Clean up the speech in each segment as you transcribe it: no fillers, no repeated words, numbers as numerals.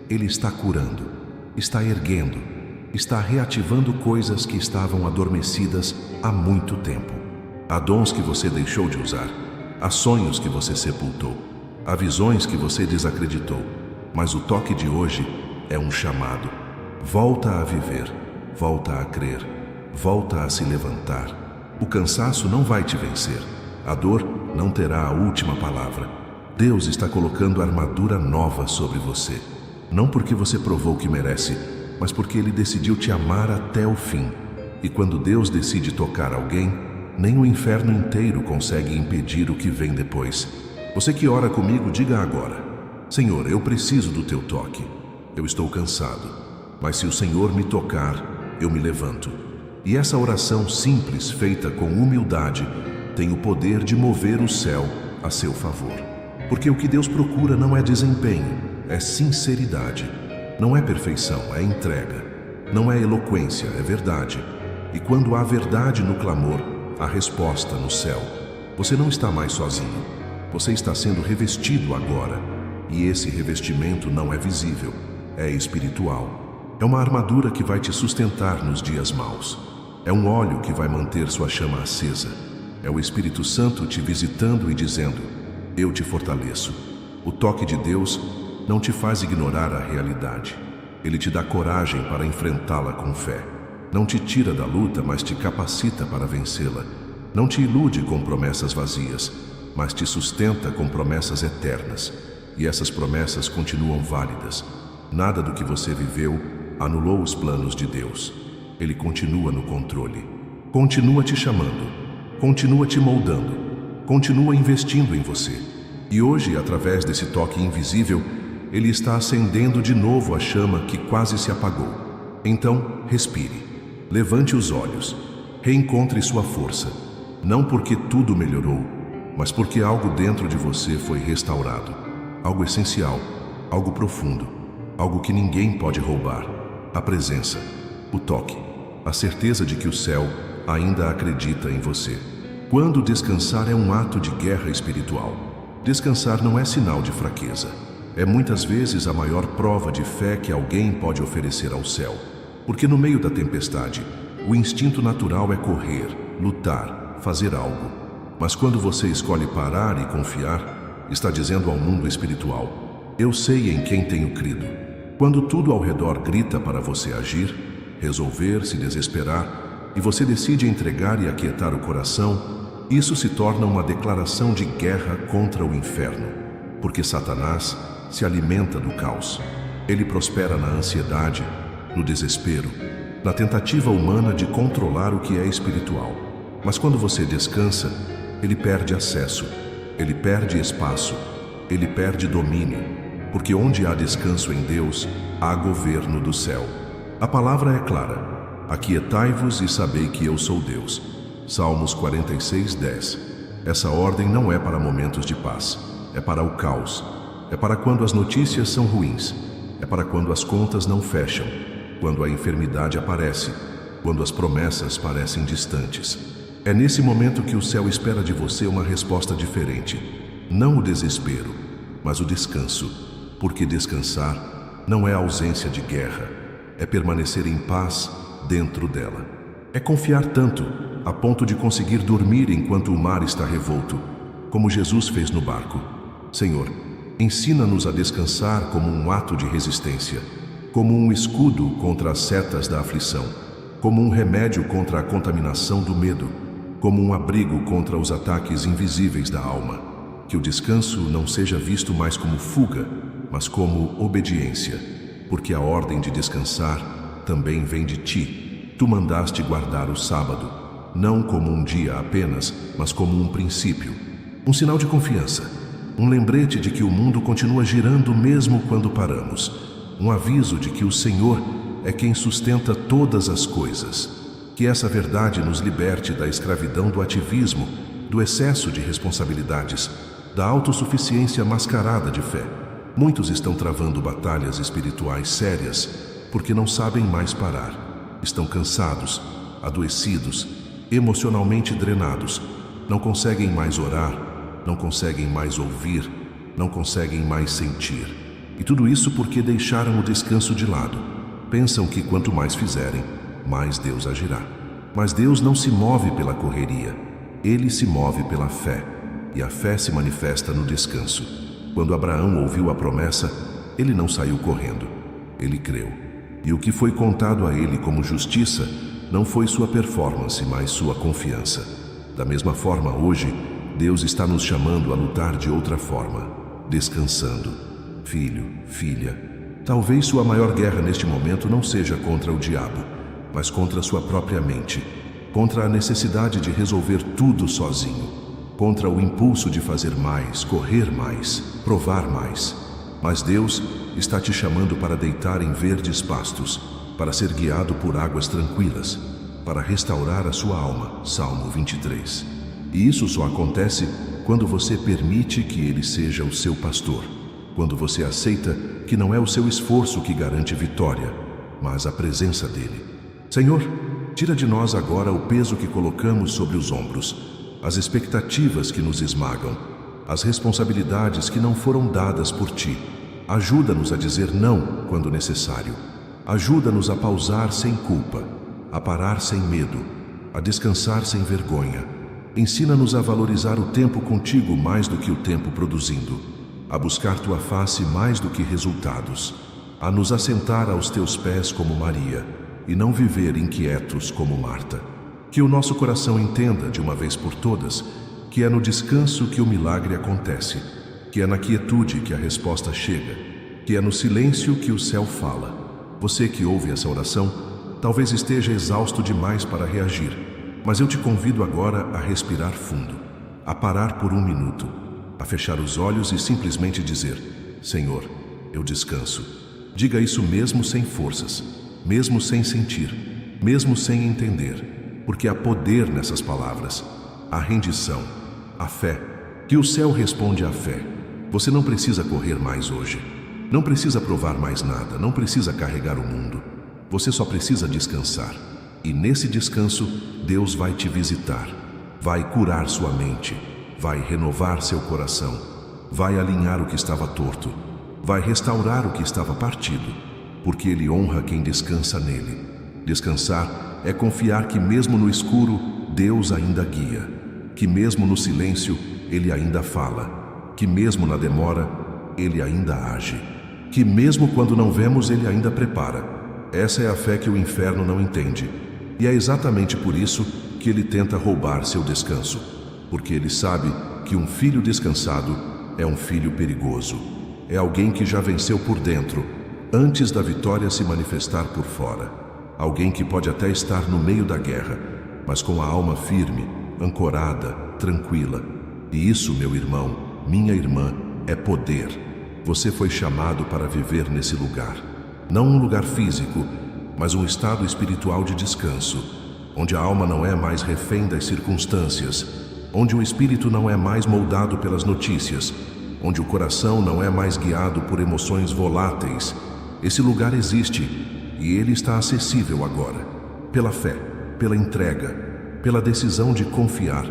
Ele está curando, está erguendo, está reativando coisas que estavam adormecidas há muito tempo. Há dons que você deixou de usar, há sonhos que você sepultou, há visões que você desacreditou, mas o toque de hoje é um chamado. Volta a viver, volta a crer, volta a se levantar. O cansaço não vai te vencer, a dor não terá a última palavra. Deus está colocando armadura nova sobre você. Não porque você provou que merece, mas porque Ele decidiu te amar até o fim. E quando Deus decide tocar alguém, nem o inferno inteiro consegue impedir o que vem depois. Você que ora comigo, diga agora: Senhor, eu preciso do teu toque. Eu estou cansado, mas se o Senhor me tocar, eu me levanto. E essa oração simples, feita com humildade, tem o poder de mover o céu a seu favor. Porque o que Deus procura não é desempenho, é sinceridade. Não é perfeição, é entrega. Não é eloquência, é verdade. E quando há verdade no clamor, há resposta no céu. Você não está mais sozinho. Você está sendo revestido agora. E esse revestimento não é visível, é espiritual. É uma armadura que vai te sustentar nos dias maus. É um óleo que vai manter sua chama acesa. É o Espírito Santo te visitando e dizendo: eu te fortaleço. O toque de Deus não te faz ignorar a realidade. Ele te dá coragem para enfrentá-la com fé. Não te tira da luta, mas te capacita para vencê-la. Não te ilude com promessas vazias, mas te sustenta com promessas eternas. E essas promessas continuam válidas. Nada do que você viveu anulou os planos de Deus. Ele continua no controle. Continua te chamando. Continua te moldando. Continua investindo em você. E hoje, através desse toque invisível, Ele está acendendo de novo a chama que quase se apagou. Então, respire. Levante os olhos. Reencontre sua força. Não porque tudo melhorou, mas porque algo dentro de você foi restaurado. Algo essencial, algo profundo, algo que ninguém pode roubar. A presença, o toque, a certeza de que o céu ainda acredita em você. Quando descansar é um ato de guerra espiritual. Descansar não é sinal de fraqueza. É muitas vezes a maior prova de fé que alguém pode oferecer ao céu. Porque no meio da tempestade, o instinto natural é correr, lutar, fazer algo. Mas quando você escolhe parar e confiar, está dizendo ao mundo espiritual: eu sei em quem tenho crido. Quando tudo ao redor grita para você agir, resolver, se desesperar, e você decide entregar e aquietar o coração, isso se torna uma declaração de guerra contra o inferno. Porque Satanás se alimenta do caos. Ele prospera na ansiedade, no desespero, na tentativa humana de controlar o que é espiritual. Mas quando você descansa, ele perde acesso, ele perde espaço, ele perde domínio. Porque onde há descanso em Deus, há governo do céu. A palavra é clara: aquietai-vos e sabei que eu sou Deus. Salmos 46:10. Essa ordem não é para momentos de paz, é para o caos. É para quando as notícias são ruins. É para quando as contas não fecham, quando a enfermidade aparece, quando as promessas parecem distantes. É nesse momento que o céu espera de você uma resposta diferente. Não o desespero, mas o descanso. Porque descansar não é ausência de guerra, é permanecer em paz dentro dela. É confiar tanto, a ponto de conseguir dormir enquanto o mar está revolto, como Jesus fez no barco. Senhor, ensina-nos a descansar como um ato de resistência, como um escudo contra as setas da aflição, como um remédio contra a contaminação do medo, como um abrigo contra os ataques invisíveis da alma. Que o descanso não seja visto mais como fuga, mas como obediência, porque a ordem de descansar também vem de ti. Tu mandaste guardar o sábado, não como um dia apenas, mas como um princípio, um sinal de confiança, um lembrete de que o mundo continua girando mesmo quando paramos, um aviso de que o Senhor é quem sustenta todas as coisas. Que essa verdade nos liberte da escravidão do ativismo, do excesso de responsabilidades, da autossuficiência mascarada de fé. Muitos estão travando batalhas espirituais sérias porque não sabem mais parar. Estão cansados, adoecidos, emocionalmente drenados. Não conseguem mais orar, não conseguem mais ouvir, não conseguem mais sentir. E tudo isso porque deixaram o descanso de lado. Pensam que quanto mais fizerem, mais Deus agirá. Mas Deus não se move pela correria. Ele se move pela fé. E a fé se manifesta no descanso. Quando Abraão ouviu a promessa, ele não saiu correndo. Ele creu. E o que foi contado a ele como justiça não foi sua performance, mas sua confiança. Da mesma forma, hoje, Deus está nos chamando a lutar de outra forma, descansando. Filho, filha, talvez sua maior guerra neste momento não seja contra o diabo, mas contra sua própria mente, contra a necessidade de resolver tudo sozinho, contra o impulso de fazer mais, correr mais, provar mais. Mas Deus está te chamando para deitar em verdes pastos, para ser guiado por águas tranquilas, para restaurar a sua alma. Salmo 23. E isso só acontece quando você permite que Ele seja o seu pastor, quando você aceita que não é o seu esforço que garante vitória, mas a presença dEle. Senhor, tira de nós agora o peso que colocamos sobre os ombros, as expectativas que nos esmagam, as responsabilidades que não foram dadas por Ti. Ajuda-nos a dizer não quando necessário. Ajuda-nos a pausar sem culpa, a parar sem medo, a descansar sem vergonha. Ensina-nos a valorizar o tempo contigo mais do que o tempo produzindo, a buscar Tua face mais do que resultados, a nos assentar aos Teus pés como Maria e não viver inquietos como Marta. Que o nosso coração entenda de uma vez por todas que é no descanso que o milagre acontece, que é na quietude que a resposta chega, que é no silêncio que o céu fala. Você que ouve essa oração, talvez esteja exausto demais para reagir, mas eu te convido agora a respirar fundo, a parar por um minuto, a fechar os olhos e simplesmente dizer: Senhor, eu descanso. Diga isso mesmo sem forças, mesmo sem sentir, mesmo sem entender, porque há poder nessas palavras, a rendição, a fé, que o céu responde à fé. Você não precisa correr mais hoje. Não precisa provar mais nada, não precisa carregar o mundo. Você só precisa descansar. E nesse descanso, Deus vai te visitar, vai curar sua mente, vai renovar seu coração, vai alinhar o que estava torto, vai restaurar o que estava partido, porque Ele honra quem descansa nele. Descansar é confiar que mesmo no escuro, Deus ainda guia, que mesmo no silêncio, Ele ainda fala, que mesmo na demora, Ele ainda age, que mesmo quando não vemos, Ele ainda prepara. Essa é a fé que o inferno não entende. E é exatamente por isso que ele tenta roubar seu descanso, porque ele sabe que um filho descansado é um filho perigoso. É alguém que já venceu por dentro, antes da vitória se manifestar por fora. Alguém que pode até estar no meio da guerra, mas com a alma firme, ancorada, tranquila. E isso, meu irmão, minha irmã, é poder. Você foi chamado para viver nesse lugar. Não um lugar físico, mas um estado espiritual de descanso, onde a alma não é mais refém das circunstâncias, onde o espírito não é mais moldado pelas notícias, onde o coração não é mais guiado por emoções voláteis. Esse lugar existe e ele está acessível agora, pela fé, pela entrega, pela decisão de confiar.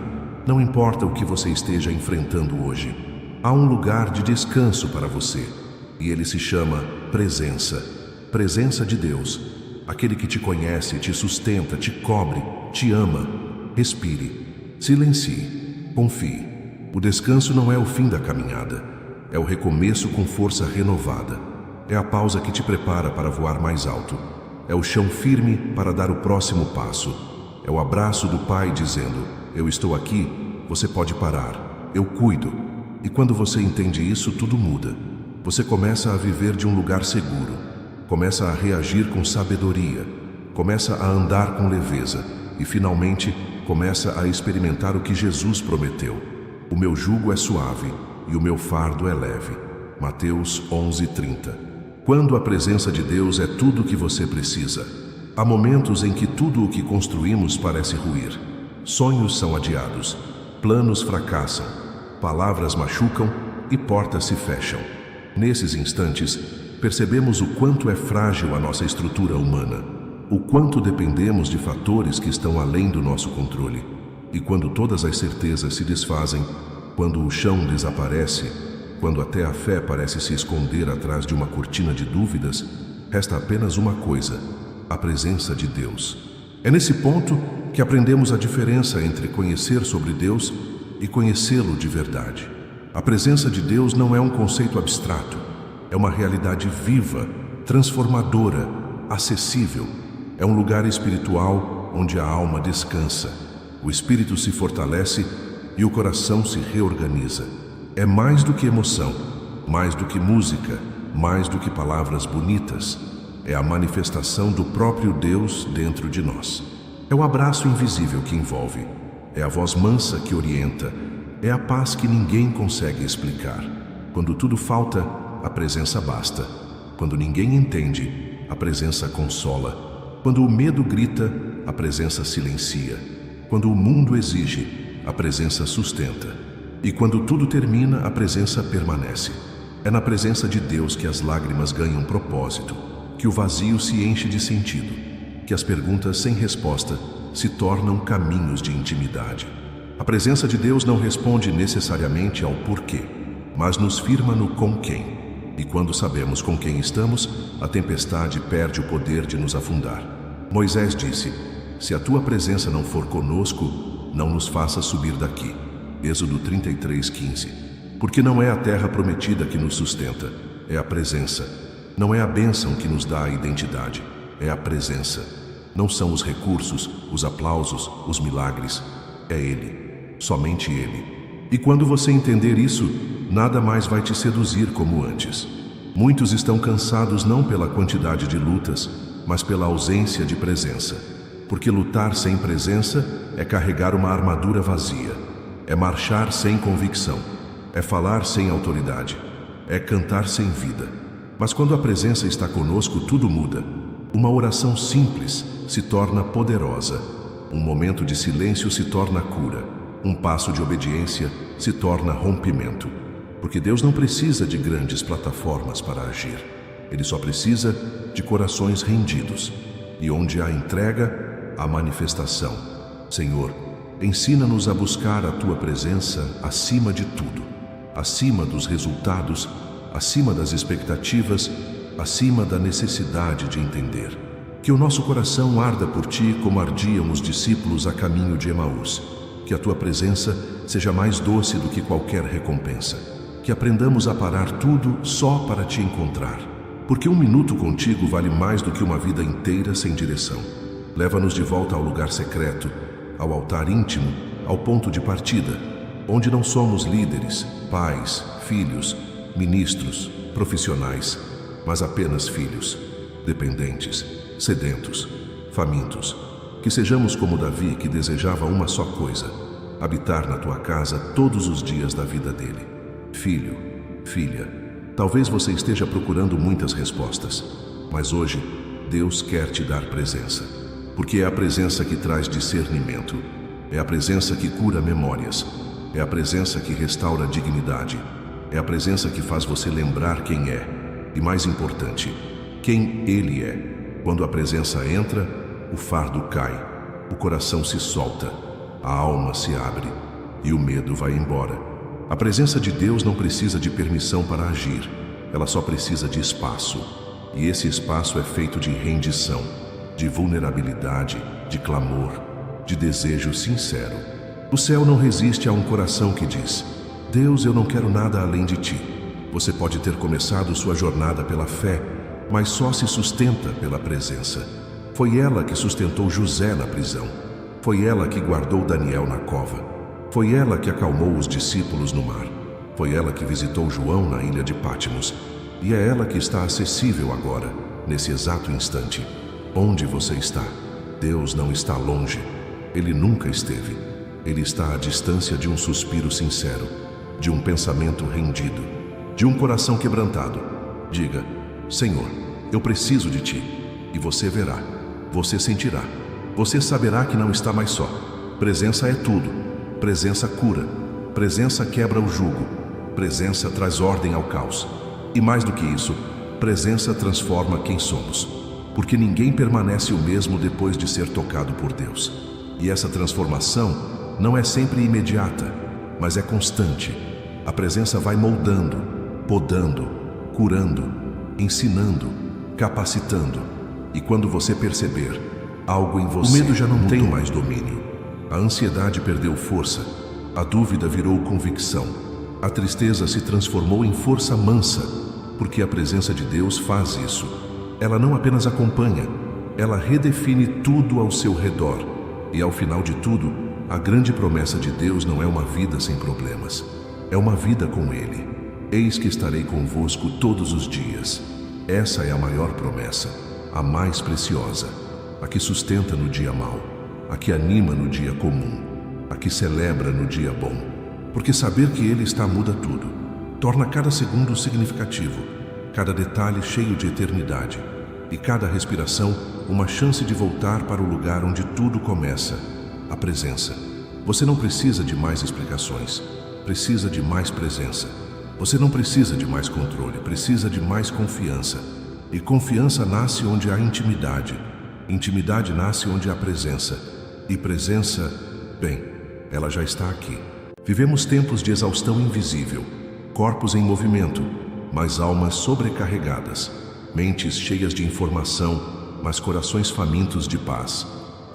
Não importa o que você esteja enfrentando hoje, há um lugar de descanso para você, e ele se chama presença, presença de Deus. Aquele que te conhece, te sustenta, te cobre, te ama. Respire, silencie, confie. O descanso não é o fim da caminhada, é o recomeço com força renovada. É a pausa que te prepara para voar mais alto. É o chão firme para dar o próximo passo. É o abraço do Pai dizendo: eu estou aqui, você pode parar, eu cuido. E quando você entende isso, tudo muda. Você começa a viver de um lugar seguro. Começa a reagir com sabedoria, começa a andar com leveza e, finalmente, começa a experimentar o que Jesus prometeu. O meu jugo é suave e o meu fardo é leve. Mateus 11:30. Quando a presença de Deus é tudo o que você precisa, há momentos em que tudo o que construímos parece ruir. Sonhos são adiados, planos fracassam, palavras machucam e portas se fecham. Nesses instantes, percebemos o quanto é frágil a nossa estrutura humana, o quanto dependemos de fatores que estão além do nosso controle. E quando todas as certezas se desfazem, quando o chão desaparece, quando até a fé parece se esconder atrás de uma cortina de dúvidas, resta apenas uma coisa: a presença de Deus. É nesse ponto que aprendemos a diferença entre conhecer sobre Deus e conhecê-lo de verdade. A presença de Deus não é um conceito abstrato, é uma realidade viva, transformadora, acessível. É um lugar espiritual onde a alma descansa, o espírito se fortalece e o coração se reorganiza. É mais do que emoção, mais do que música, mais do que palavras bonitas. É a manifestação do próprio Deus dentro de nós. É o abraço invisível que envolve, é a voz mansa que orienta, é a paz que ninguém consegue explicar. Quando tudo falta, a presença basta. Quando ninguém entende, a presença consola. Quando o medo grita, a presença silencia. Quando o mundo exige, a presença sustenta. E quando tudo termina, a presença permanece. É na presença de Deus que as lágrimas ganham propósito, que o vazio se enche de sentido, que as perguntas sem resposta se tornam caminhos de intimidade. A presença de Deus não responde necessariamente ao porquê, mas nos firma no com quem. E quando sabemos com quem estamos, a tempestade perde o poder de nos afundar. Moisés disse: "Se a tua presença não for conosco, não nos faça subir daqui." Êxodo 33:15. Porque não é a terra prometida que nos sustenta, é a presença. Não é a bênção que nos dá a identidade, é a presença. Não são os recursos, os aplausos, os milagres. É Ele, somente Ele. E quando você entender isso, nada mais vai te seduzir como antes. Muitos estão cansados não pela quantidade de lutas, mas pela ausência de presença. Porque lutar sem presença é carregar uma armadura vazia, é marchar sem convicção, é falar sem autoridade, é cantar sem vida. Mas quando a presença está conosco, tudo muda. Uma oração simples se torna poderosa. Um momento de silêncio se torna cura. Um passo de obediência se torna rompimento. Porque Deus não precisa de grandes plataformas para agir. Ele só precisa de corações rendidos. E onde há entrega, há manifestação. Senhor, ensina-nos a buscar a Tua presença acima de tudo. Acima dos resultados, acima das expectativas, acima da necessidade de entender. Que o nosso coração arda por Ti como ardiam os discípulos a caminho de Emaús. Que a Tua presença seja mais doce do que qualquer recompensa. Que aprendamos a parar tudo só para Te encontrar. Porque um minuto contigo vale mais do que uma vida inteira sem direção. Leva-nos de volta ao lugar secreto, ao altar íntimo, ao ponto de partida, onde não somos líderes, pais, filhos, ministros, profissionais, mas apenas filhos, dependentes, sedentos, famintos. Que sejamos como Davi, que desejava uma só coisa: habitar na tua casa todos os dias da vida dele. Filho, filha, talvez você esteja procurando muitas respostas, mas hoje Deus quer te dar presença, porque é a presença que traz discernimento, é a presença que cura memórias, é a presença que restaura a dignidade, é a presença que faz você lembrar quem é, e mais importante, quem Ele é. Quando a presença entra, o fardo cai, o coração se solta, a alma se abre e o medo vai embora. A presença de Deus não precisa de permissão para agir, ela só precisa de espaço. E esse espaço é feito de rendição, de vulnerabilidade, de clamor, de desejo sincero. O céu não resiste a um coração que diz: Deus, eu não quero nada além de Ti. Você pode ter começado sua jornada pela fé, mas só se sustenta pela presença. Foi ela que sustentou José na prisão. Foi ela que guardou Daniel na cova. Foi ela que acalmou os discípulos no mar. Foi ela que visitou João na ilha de Pátimos. E é ela que está acessível agora, nesse exato instante. Onde você está? Deus não está longe. Ele nunca esteve. Ele está à distância de um suspiro sincero, de um pensamento rendido, de um coração quebrantado. Diga: Senhor, eu preciso de Ti. E você verá, você sentirá, você saberá que não está mais só. Presença é tudo. Presença cura. Presença quebra o jugo. Presença traz ordem ao caos. E mais do que isso, presença transforma quem somos. Porque ninguém permanece o mesmo depois de ser tocado por Deus. E essa transformação não é sempre imediata, mas é constante. A presença vai moldando, podando, curando, ensinando, capacitando. E quando você perceber algo em você, o medo já não tem mais domínio. A ansiedade perdeu força, a dúvida virou convicção, a tristeza se transformou em força mansa, porque a presença de Deus faz isso. Ela não apenas acompanha, ela redefine tudo ao seu redor. E ao final de tudo, a grande promessa de Deus não é uma vida sem problemas, é uma vida com Ele. Eis que estarei convosco todos os dias. Essa é a maior promessa, a mais preciosa, a que sustenta no dia mau, a que anima no dia comum, a que celebra no dia bom. Porque saber que Ele está muda tudo, torna cada segundo significativo, cada detalhe cheio de eternidade, e cada respiração uma chance de voltar para o lugar onde tudo começa, a presença. Você não precisa de mais explicações, precisa de mais presença. Você não precisa de mais controle, precisa de mais confiança. E confiança nasce onde há intimidade. Intimidade nasce onde há presença. E presença, bem, ela já está aqui. Vivemos tempos de exaustão invisível, corpos em movimento, mas almas sobrecarregadas, mentes cheias de informação, mas corações famintos de paz.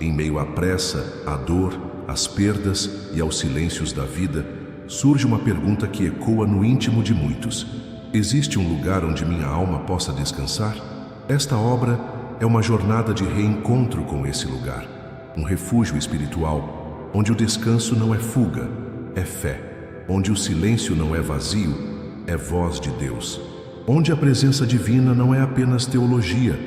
Em meio à pressa, à dor, às perdas e aos silêncios da vida, surge uma pergunta que ecoa no íntimo de muitos. Existe um lugar onde minha alma possa descansar? Esta obra é uma jornada de reencontro com esse lugar, um refúgio espiritual, onde o descanso não é fuga, é fé, onde o silêncio não é vazio, é voz de Deus, onde a presença divina não é apenas teologia,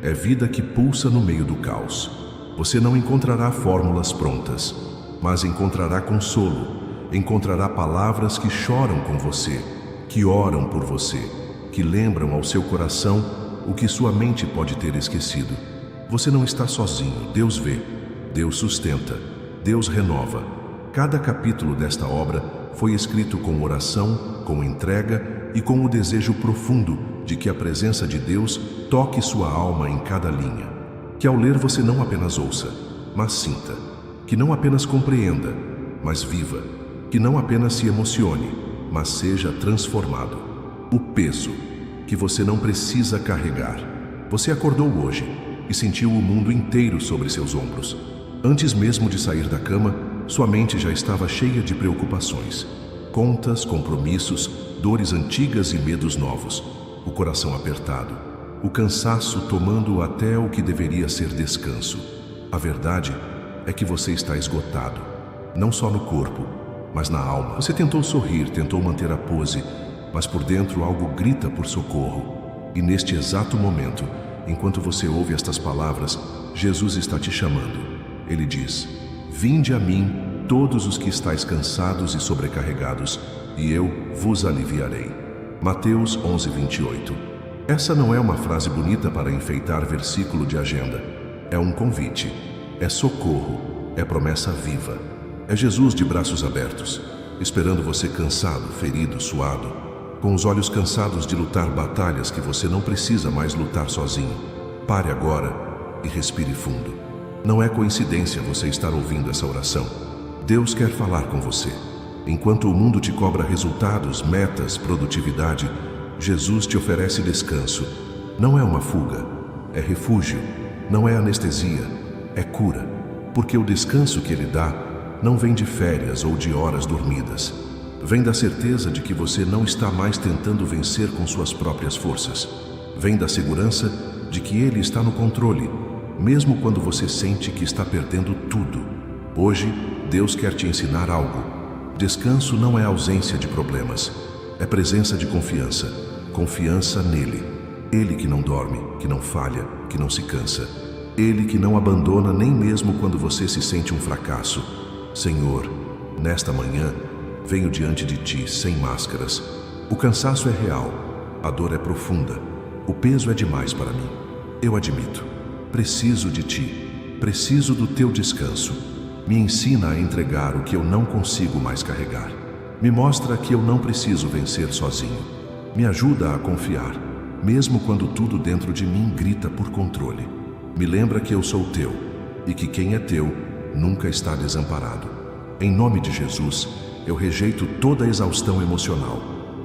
é vida que pulsa no meio do caos. Você não encontrará fórmulas prontas, mas encontrará consolo, encontrará palavras que choram com você, que oram por você, que lembram ao seu coração o que sua mente pode ter esquecido. Você não está sozinho, Deus vê, Deus sustenta, Deus renova. Cada capítulo desta obra foi escrito com oração, com entrega e com o desejo profundo de que a presença de Deus toque sua alma em cada linha. Que ao ler você não apenas ouça, mas sinta, que não apenas compreenda, mas viva, que não apenas se emocione, mas seja transformado. O peso que você não precisa carregar. Você acordou hoje e sentiu o mundo inteiro sobre seus ombros. Antes mesmo de sair da cama, sua mente já estava cheia de preocupações, contas, compromissos, dores antigas e medos novos, o coração apertado, o cansaço tomando até o que deveria ser descanso. A verdade é que você está esgotado, não só no corpo, mas na alma. Você tentou sorrir, tentou manter a pose, mas por dentro algo grita por socorro. E neste exato momento, enquanto você ouve estas palavras, Jesus está te chamando. Ele diz: vinde a mim, todos os que estáis cansados e sobrecarregados, e eu vos aliviarei. Mateus 11:28. Essa não é uma frase bonita para enfeitar versículo de agenda. É um convite, é socorro, é promessa viva. É Jesus de braços abertos, esperando você cansado, ferido, suado, com os olhos cansados de lutar batalhas que você não precisa mais lutar sozinho. Pare agora e respire fundo. Não é coincidência você estar ouvindo essa oração. Deus quer falar com você. Enquanto o mundo te cobra resultados, metas, produtividade, Jesus te oferece descanso. Não é uma fuga, é refúgio. Não é anestesia, é cura. Porque o descanso que Ele dá não vem de férias ou de horas dormidas. Vem da certeza de que você não está mais tentando vencer com suas próprias forças. Vem da segurança de que Ele está no controle, mesmo quando você sente que está perdendo tudo. Hoje, Deus quer te ensinar algo. Descanso não é ausência de problemas, é presença de confiança. Confiança nele. Ele que não dorme, que não falha, que não se cansa. Ele que não abandona nem mesmo quando você se sente um fracasso. Senhor, nesta manhã, venho diante de Ti sem máscaras. O cansaço é real, a dor é profunda, o peso é demais para mim. Eu admito, preciso de Ti, preciso do Teu descanso. Me ensina a entregar o que eu não consigo mais carregar. Me mostra que eu não preciso vencer sozinho. Me ajuda a confiar, mesmo quando tudo dentro de mim grita por controle. Me lembra que eu sou Teu e que quem é Teu nunca está desamparado. Em nome de Jesus, eu rejeito toda exaustão emocional,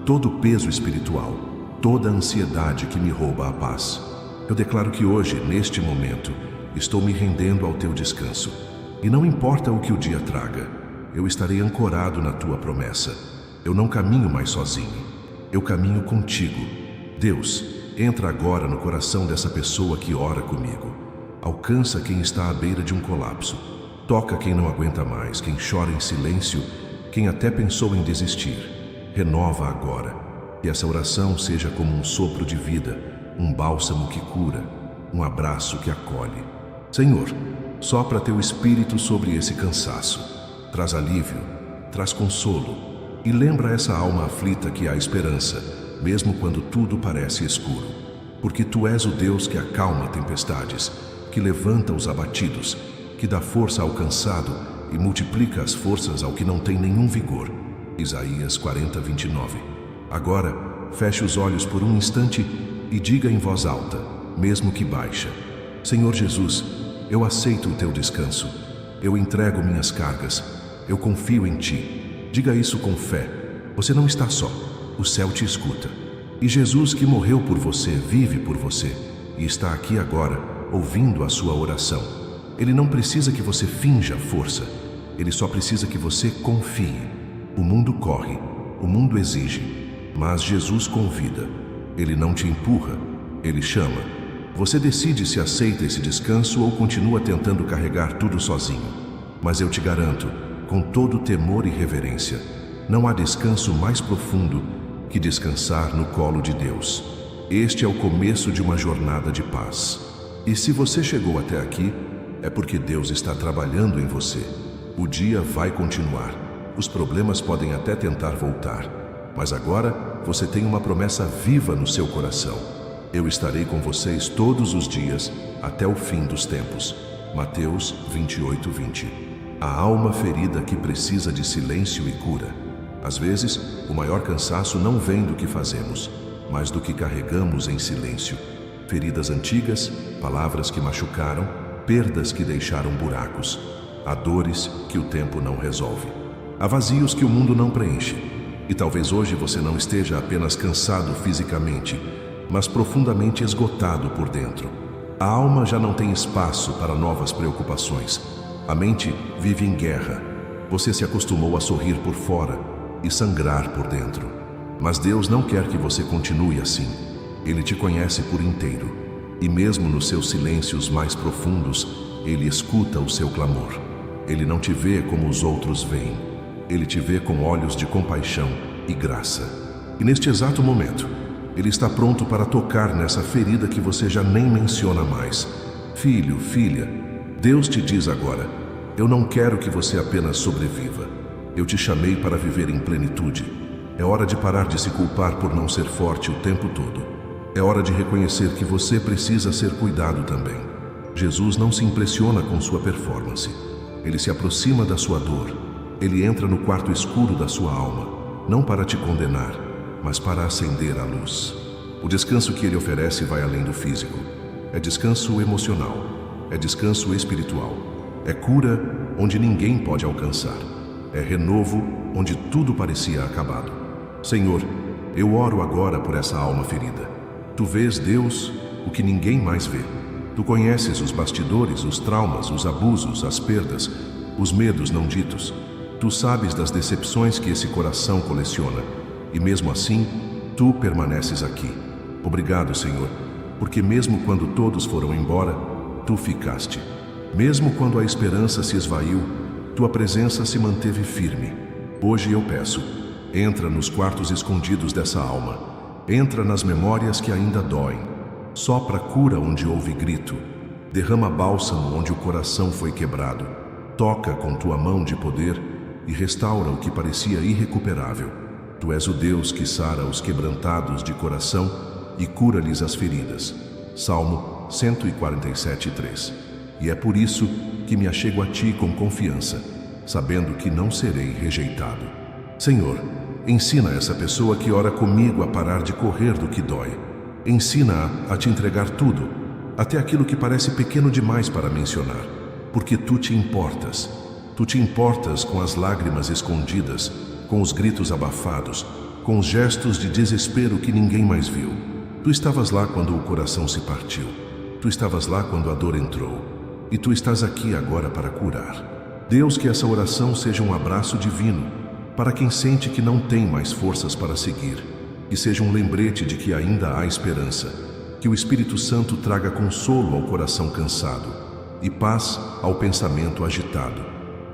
todo o peso espiritual, toda a ansiedade que me rouba a paz. Eu declaro que hoje, neste momento, estou me rendendo ao teu descanso. E não importa o que o dia traga, eu estarei ancorado na tua promessa. Eu não caminho mais sozinho, eu caminho contigo. Deus, entra agora no coração dessa pessoa que ora comigo. Alcança quem está à beira de um colapso. Toca quem não aguenta mais, quem chora em silêncio, quem até pensou em desistir. Renova agora. Que essa oração seja como um sopro de vida, um bálsamo que cura, um abraço que acolhe. Senhor, sopra teu espírito sobre esse cansaço. Traz alívio, traz consolo e lembra essa alma aflita que há esperança, mesmo quando tudo parece escuro. Porque tu és o Deus que acalma tempestades, que levanta os abatidos, que dá força ao cansado e multiplica as forças ao que não tem nenhum vigor. Isaías 40, 29. Agora, feche os olhos por um instante e diga em voz alta, mesmo que baixa: Senhor Jesus, eu aceito o teu descanso. Eu entrego minhas cargas. Eu confio em ti. Diga isso com fé. Você não está só. O céu te escuta. E Jesus, que morreu por você, vive por você e está aqui agora, ouvindo a sua oração. Ele não precisa que você finja força. Ele só precisa que você confie. O mundo corre, o mundo exige, mas Jesus convida. Ele não te empurra, ele chama. Você decide se aceita esse descanso ou continua tentando carregar tudo sozinho. Mas eu te garanto, com todo temor e reverência, não há descanso mais profundo que descansar no colo de Deus. Este é o começo de uma jornada de paz. E se você chegou até aqui, é porque Deus está trabalhando em você. O dia vai continuar. Os problemas podem até tentar voltar. Mas agora você tem uma promessa viva no seu coração. Eu estarei com vocês todos os dias até o fim dos tempos. Mateus 28, 20. A alma ferida que precisa de silêncio e cura. Às vezes, o maior cansaço não vem do que fazemos, mas do que carregamos em silêncio. Feridas antigas, palavras que machucaram, perdas que deixaram buracos. Há dores que o tempo não resolve. Há vazios que o mundo não preenche. E talvez hoje você não esteja apenas cansado fisicamente, mas profundamente esgotado por dentro. A alma já não tem espaço para novas preocupações. A mente vive em guerra. Você se acostumou a sorrir por fora e sangrar por dentro. Mas Deus não quer que você continue assim. Ele te conhece por inteiro. E mesmo nos seus silêncios mais profundos, Ele escuta o seu clamor. Ele não te vê como os outros veem. Ele te vê com olhos de compaixão e graça. E neste exato momento, Ele está pronto para tocar nessa ferida que você já nem menciona mais. Filho, filha, Deus te diz agora: eu não quero que você apenas sobreviva. Eu te chamei para viver em plenitude. É hora de parar de se culpar por não ser forte o tempo todo. É hora de reconhecer que você precisa ser cuidado também. Jesus não se impressiona com sua performance. Ele se aproxima da sua dor. Ele entra no quarto escuro da sua alma, não para te condenar, mas para acender a luz. O descanso que Ele oferece vai além do físico. É descanso emocional, é descanso espiritual, é cura onde ninguém pode alcançar, é renovo onde tudo parecia acabado. Senhor, eu oro agora por essa alma ferida. Tu vês, Deus, o que ninguém mais vê. Tu conheces os bastidores, os traumas, os abusos, as perdas, os medos não ditos. Tu sabes das decepções que esse coração coleciona. E mesmo assim, Tu permaneces aqui. Obrigado, Senhor, porque mesmo quando todos foram embora, Tu ficaste. Mesmo quando a esperança se esvaiu, Tua presença se manteve firme. Hoje eu peço, entra nos quartos escondidos dessa alma. Entra nas memórias que ainda doem. Sopra cura onde houve grito. Derrama bálsamo onde o coração foi quebrado. Toca com Tua mão de poder e restaura o que parecia irrecuperável. Tu és o Deus que sara os quebrantados de coração e cura-lhes as feridas. Salmo 147, 3. E é por isso que me achego a Ti com confiança, sabendo que não serei rejeitado. Senhor, ensina essa pessoa que ora comigo a parar de correr do que dói. Ensina-a a Te entregar tudo, até aquilo que parece pequeno demais para mencionar, porque Tu te importas. Tu te importas com as lágrimas escondidas, com os gritos abafados, com os gestos de desespero que ninguém mais viu. Tu estavas lá quando o coração se partiu. Tu estavas lá quando a dor entrou. E tu estás aqui agora para curar. Deus, que essa oração seja um abraço divino para quem sente que não tem mais forças para seguir. Que seja um lembrete de que ainda há esperança. Que o Espírito Santo traga consolo ao coração cansado e paz ao pensamento agitado.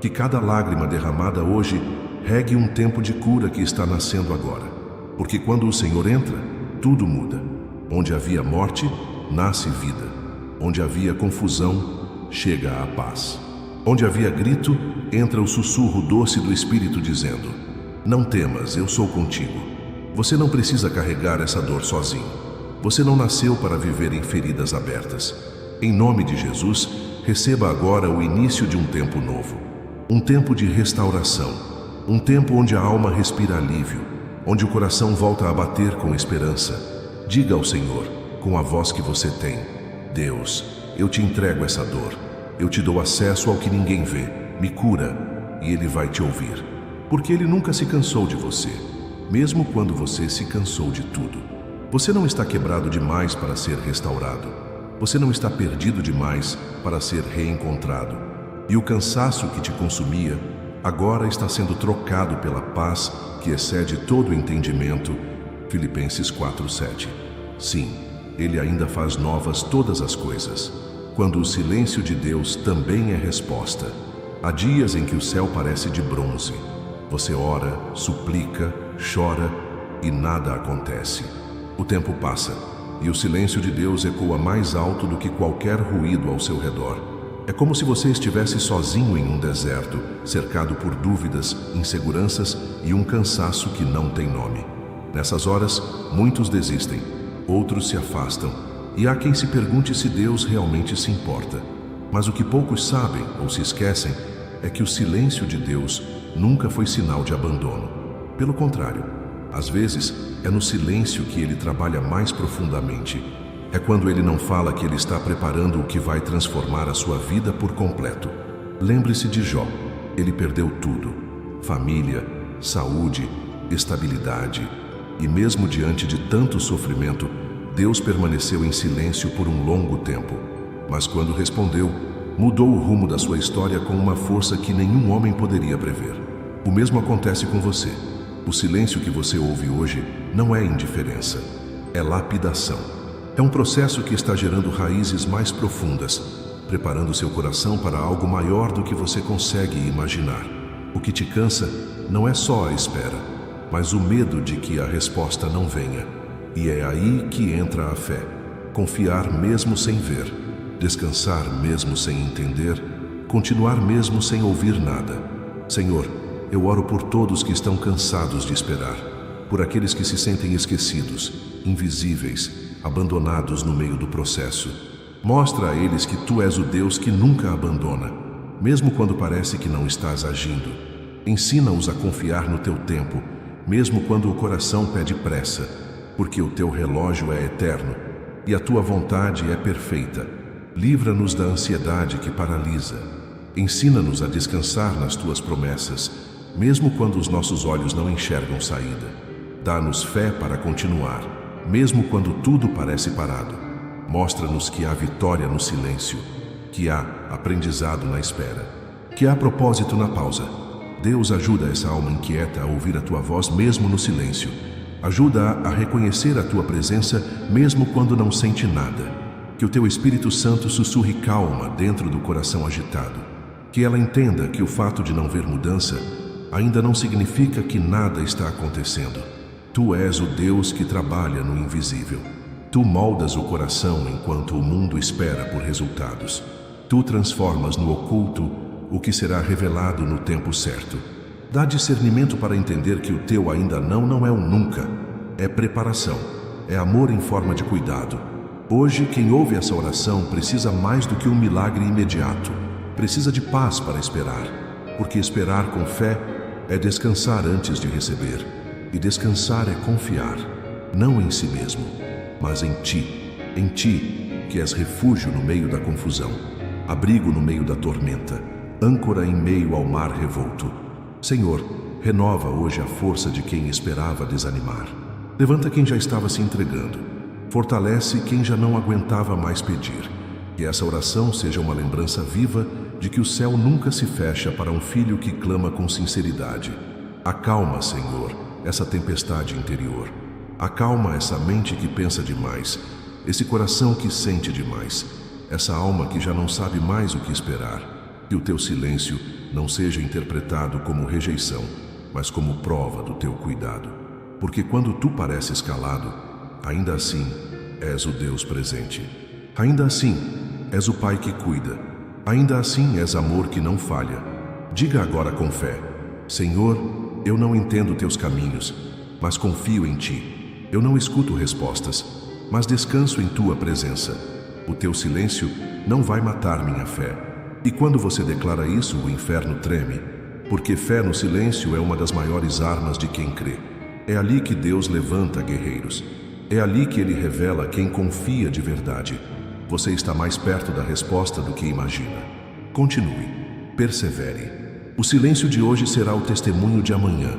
Que cada lágrima derramada hoje regue um tempo de cura que está nascendo agora. Porque quando o Senhor entra, tudo muda. Onde havia morte, nasce vida. Onde havia confusão, chega a paz. Onde havia grito, entra o sussurro doce do Espírito dizendo: não temas, eu sou contigo. Você não precisa carregar essa dor sozinho. Você não nasceu para viver em feridas abertas. Em nome de Jesus, receba agora o início de um tempo novo. Um tempo de restauração. Um tempo onde a alma respira alívio, onde o coração volta a bater com esperança. Diga ao Senhor, com a voz que você tem: Deus, eu te entrego essa dor. Eu te dou acesso ao que ninguém vê. Me cura, e Ele vai te ouvir. Porque Ele nunca se cansou de você, mesmo quando você se cansou de tudo. Você não está quebrado demais para ser restaurado. Você não está perdido demais para ser reencontrado. E o cansaço que te consumia agora está sendo trocado pela paz que excede todo o entendimento. Filipenses 4:7. Sim, Ele ainda faz novas todas as coisas. Quando o silêncio de Deus também é resposta. Há dias em que o céu parece de bronze. Você ora, suplica, chora e nada acontece. O tempo passa e o silêncio de Deus ecoa mais alto do que qualquer ruído ao seu redor. É como se você estivesse sozinho em um deserto, cercado por dúvidas, inseguranças e um cansaço que não tem nome. Nessas horas, muitos desistem, outros se afastam, e há quem se pergunte se Deus realmente se importa. Mas o que poucos sabem ou se esquecem é que o silêncio de Deus nunca foi sinal de abandono. Pelo contrário, às vezes é no silêncio que Ele trabalha mais profundamente. É quando Ele não fala que Ele está preparando o que vai transformar a sua vida por completo. Lembre-se de Jó. Ele perdeu tudo: família, saúde, estabilidade. E mesmo diante de tanto sofrimento, Deus permaneceu em silêncio por um longo tempo. Mas quando respondeu, mudou o rumo da sua história com uma força que nenhum homem poderia prever. O mesmo acontece com você. O silêncio que você ouve hoje não é indiferença, é lapidação. É um processo que está gerando raízes mais profundas, preparando seu coração para algo maior do que você consegue imaginar. O que te cansa não é só a espera, mas o medo de que a resposta não venha. E é aí que entra a fé. Confiar mesmo sem ver, descansar mesmo sem entender, continuar mesmo sem ouvir nada. Senhor, eu oro por todos que estão cansados de esperar, por aqueles que se sentem esquecidos, invisíveis, abandonados no meio do processo. Mostra a eles que Tu és o Deus que nunca abandona, mesmo quando parece que não estás agindo. Ensina-os a confiar no Teu tempo, mesmo quando o coração pede pressa, porque o Teu relógio é eterno e a Tua vontade é perfeita. Livra-nos da ansiedade que paralisa. Ensina-nos a descansar nas Tuas promessas, mesmo quando os nossos olhos não enxergam saída. Dá-nos fé para continuar, mesmo quando tudo parece parado. Mostra-nos que há vitória no silêncio, que há aprendizado na espera, que há propósito na pausa. Deus, ajuda essa alma inquieta a ouvir a Tua voz mesmo no silêncio. Ajuda-a a reconhecer a Tua presença mesmo quando não sente nada. Que o Teu Espírito Santo sussurre calma dentro do coração agitado. Que ela entenda que o fato de não ver mudança ainda não significa que nada está acontecendo. Tu és o Deus que trabalha no invisível. Tu moldas o coração enquanto o mundo espera por resultados. Tu transformas no oculto o que será revelado no tempo certo. Dá discernimento para entender que o Teu ainda não é um nunca. É preparação. É amor em forma de cuidado. Hoje, quem ouve essa oração precisa mais do que um milagre imediato. Precisa de paz para esperar. Porque esperar com fé é descansar antes de receber. E descansar é confiar, não em si mesmo, mas em Ti, que és refúgio no meio da confusão, abrigo no meio da tormenta, âncora em meio ao mar revolto. Senhor, renova hoje a força de quem esperava desanimar. Levanta quem já estava se entregando. Fortalece quem já não aguentava mais pedir. Que essa oração seja uma lembrança viva de que o céu nunca se fecha para um filho que clama com sinceridade. Acalma, Senhor, essa tempestade interior. Acalma essa mente que pensa demais, esse coração que sente demais, essa alma que já não sabe mais o que esperar. Que o teu silêncio não seja interpretado como rejeição, mas como prova do teu cuidado. Porque quando tu pareces calado, ainda assim és o Deus presente. Ainda assim és o Pai que cuida. Ainda assim és amor que não falha. Diga agora com fé: Senhor, eu não entendo teus caminhos, mas confio em ti. Eu não escuto respostas, mas descanso em tua presença. O teu silêncio não vai matar minha fé. E quando você declara isso, o inferno treme, porque fé no silêncio é uma das maiores armas de quem crê. É ali que Deus levanta guerreiros. É ali que Ele revela quem confia de verdade. Você está mais perto da resposta do que imagina. Continue, persevere. O silêncio de hoje será o testemunho de amanhã.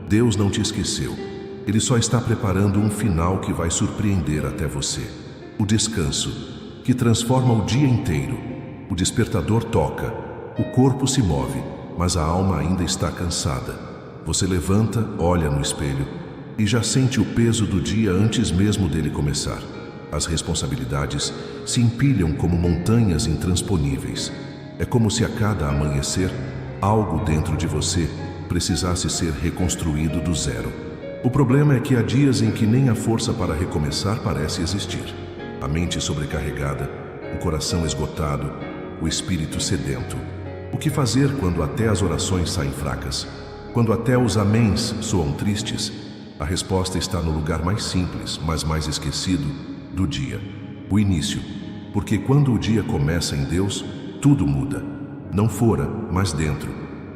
Deus não te esqueceu. Ele só está preparando um final que vai surpreender até você. O descanso, que transforma o dia inteiro. O despertador toca, o corpo se move, mas a alma ainda está cansada. Você levanta, olha no espelho e já sente o peso do dia antes mesmo dele começar. As responsabilidades se empilham como montanhas intransponíveis. É como se a cada amanhecer, algo dentro de você precisasse ser reconstruído do zero. O problema é que há dias em que nem a força para recomeçar parece existir. A mente sobrecarregada, o coração esgotado, o espírito sedento. O que fazer quando até as orações saem fracas? Quando até os améns soam tristes? A resposta está no lugar mais simples, mas mais esquecido, do dia. O início. Porque quando o dia começa em Deus, tudo muda. Não fora, mas dentro.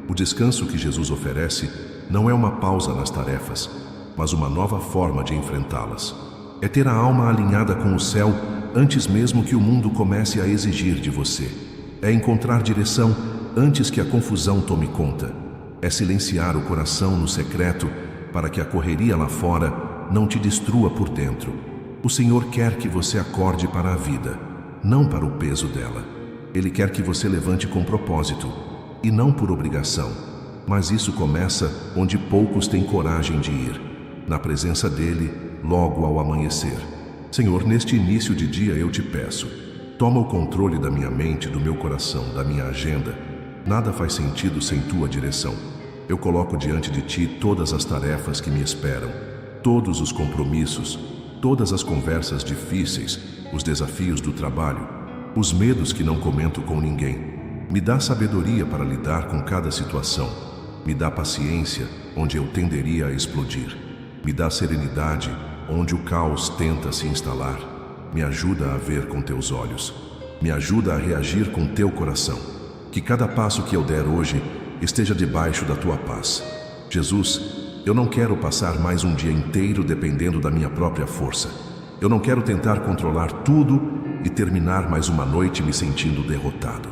O descanso que Jesus oferece não é uma pausa nas tarefas, mas uma nova forma de enfrentá-las. É ter a alma alinhada com o céu antes mesmo que o mundo comece a exigir de você. É encontrar direção antes que a confusão tome conta. É silenciar o coração no secreto para que a correria lá fora não te destrua por dentro. O Senhor quer que você acorde para a vida, não para o peso dela. Ele quer que você levante com propósito, e não por obrigação. Mas isso começa onde poucos têm coragem de ir, na presença dele, logo ao amanhecer. Senhor, neste início de dia eu te peço, toma o controle da minha mente, do meu coração, da minha agenda. Nada faz sentido sem tua direção. Eu coloco diante de ti todas as tarefas que me esperam, todos os compromissos, todas as conversas difíceis, os desafios do trabalho, os medos que não comento com ninguém. Me dá sabedoria para lidar com cada situação. Me dá paciência onde eu tenderia a explodir. Me dá serenidade onde o caos tenta se instalar. Me ajuda a ver com teus olhos. Me ajuda a reagir com teu coração. Que cada passo que eu der hoje esteja debaixo da tua paz. Jesus, eu não quero passar mais um dia inteiro dependendo da minha própria força. Eu não quero tentar controlar tudo e terminar mais uma noite me sentindo derrotado.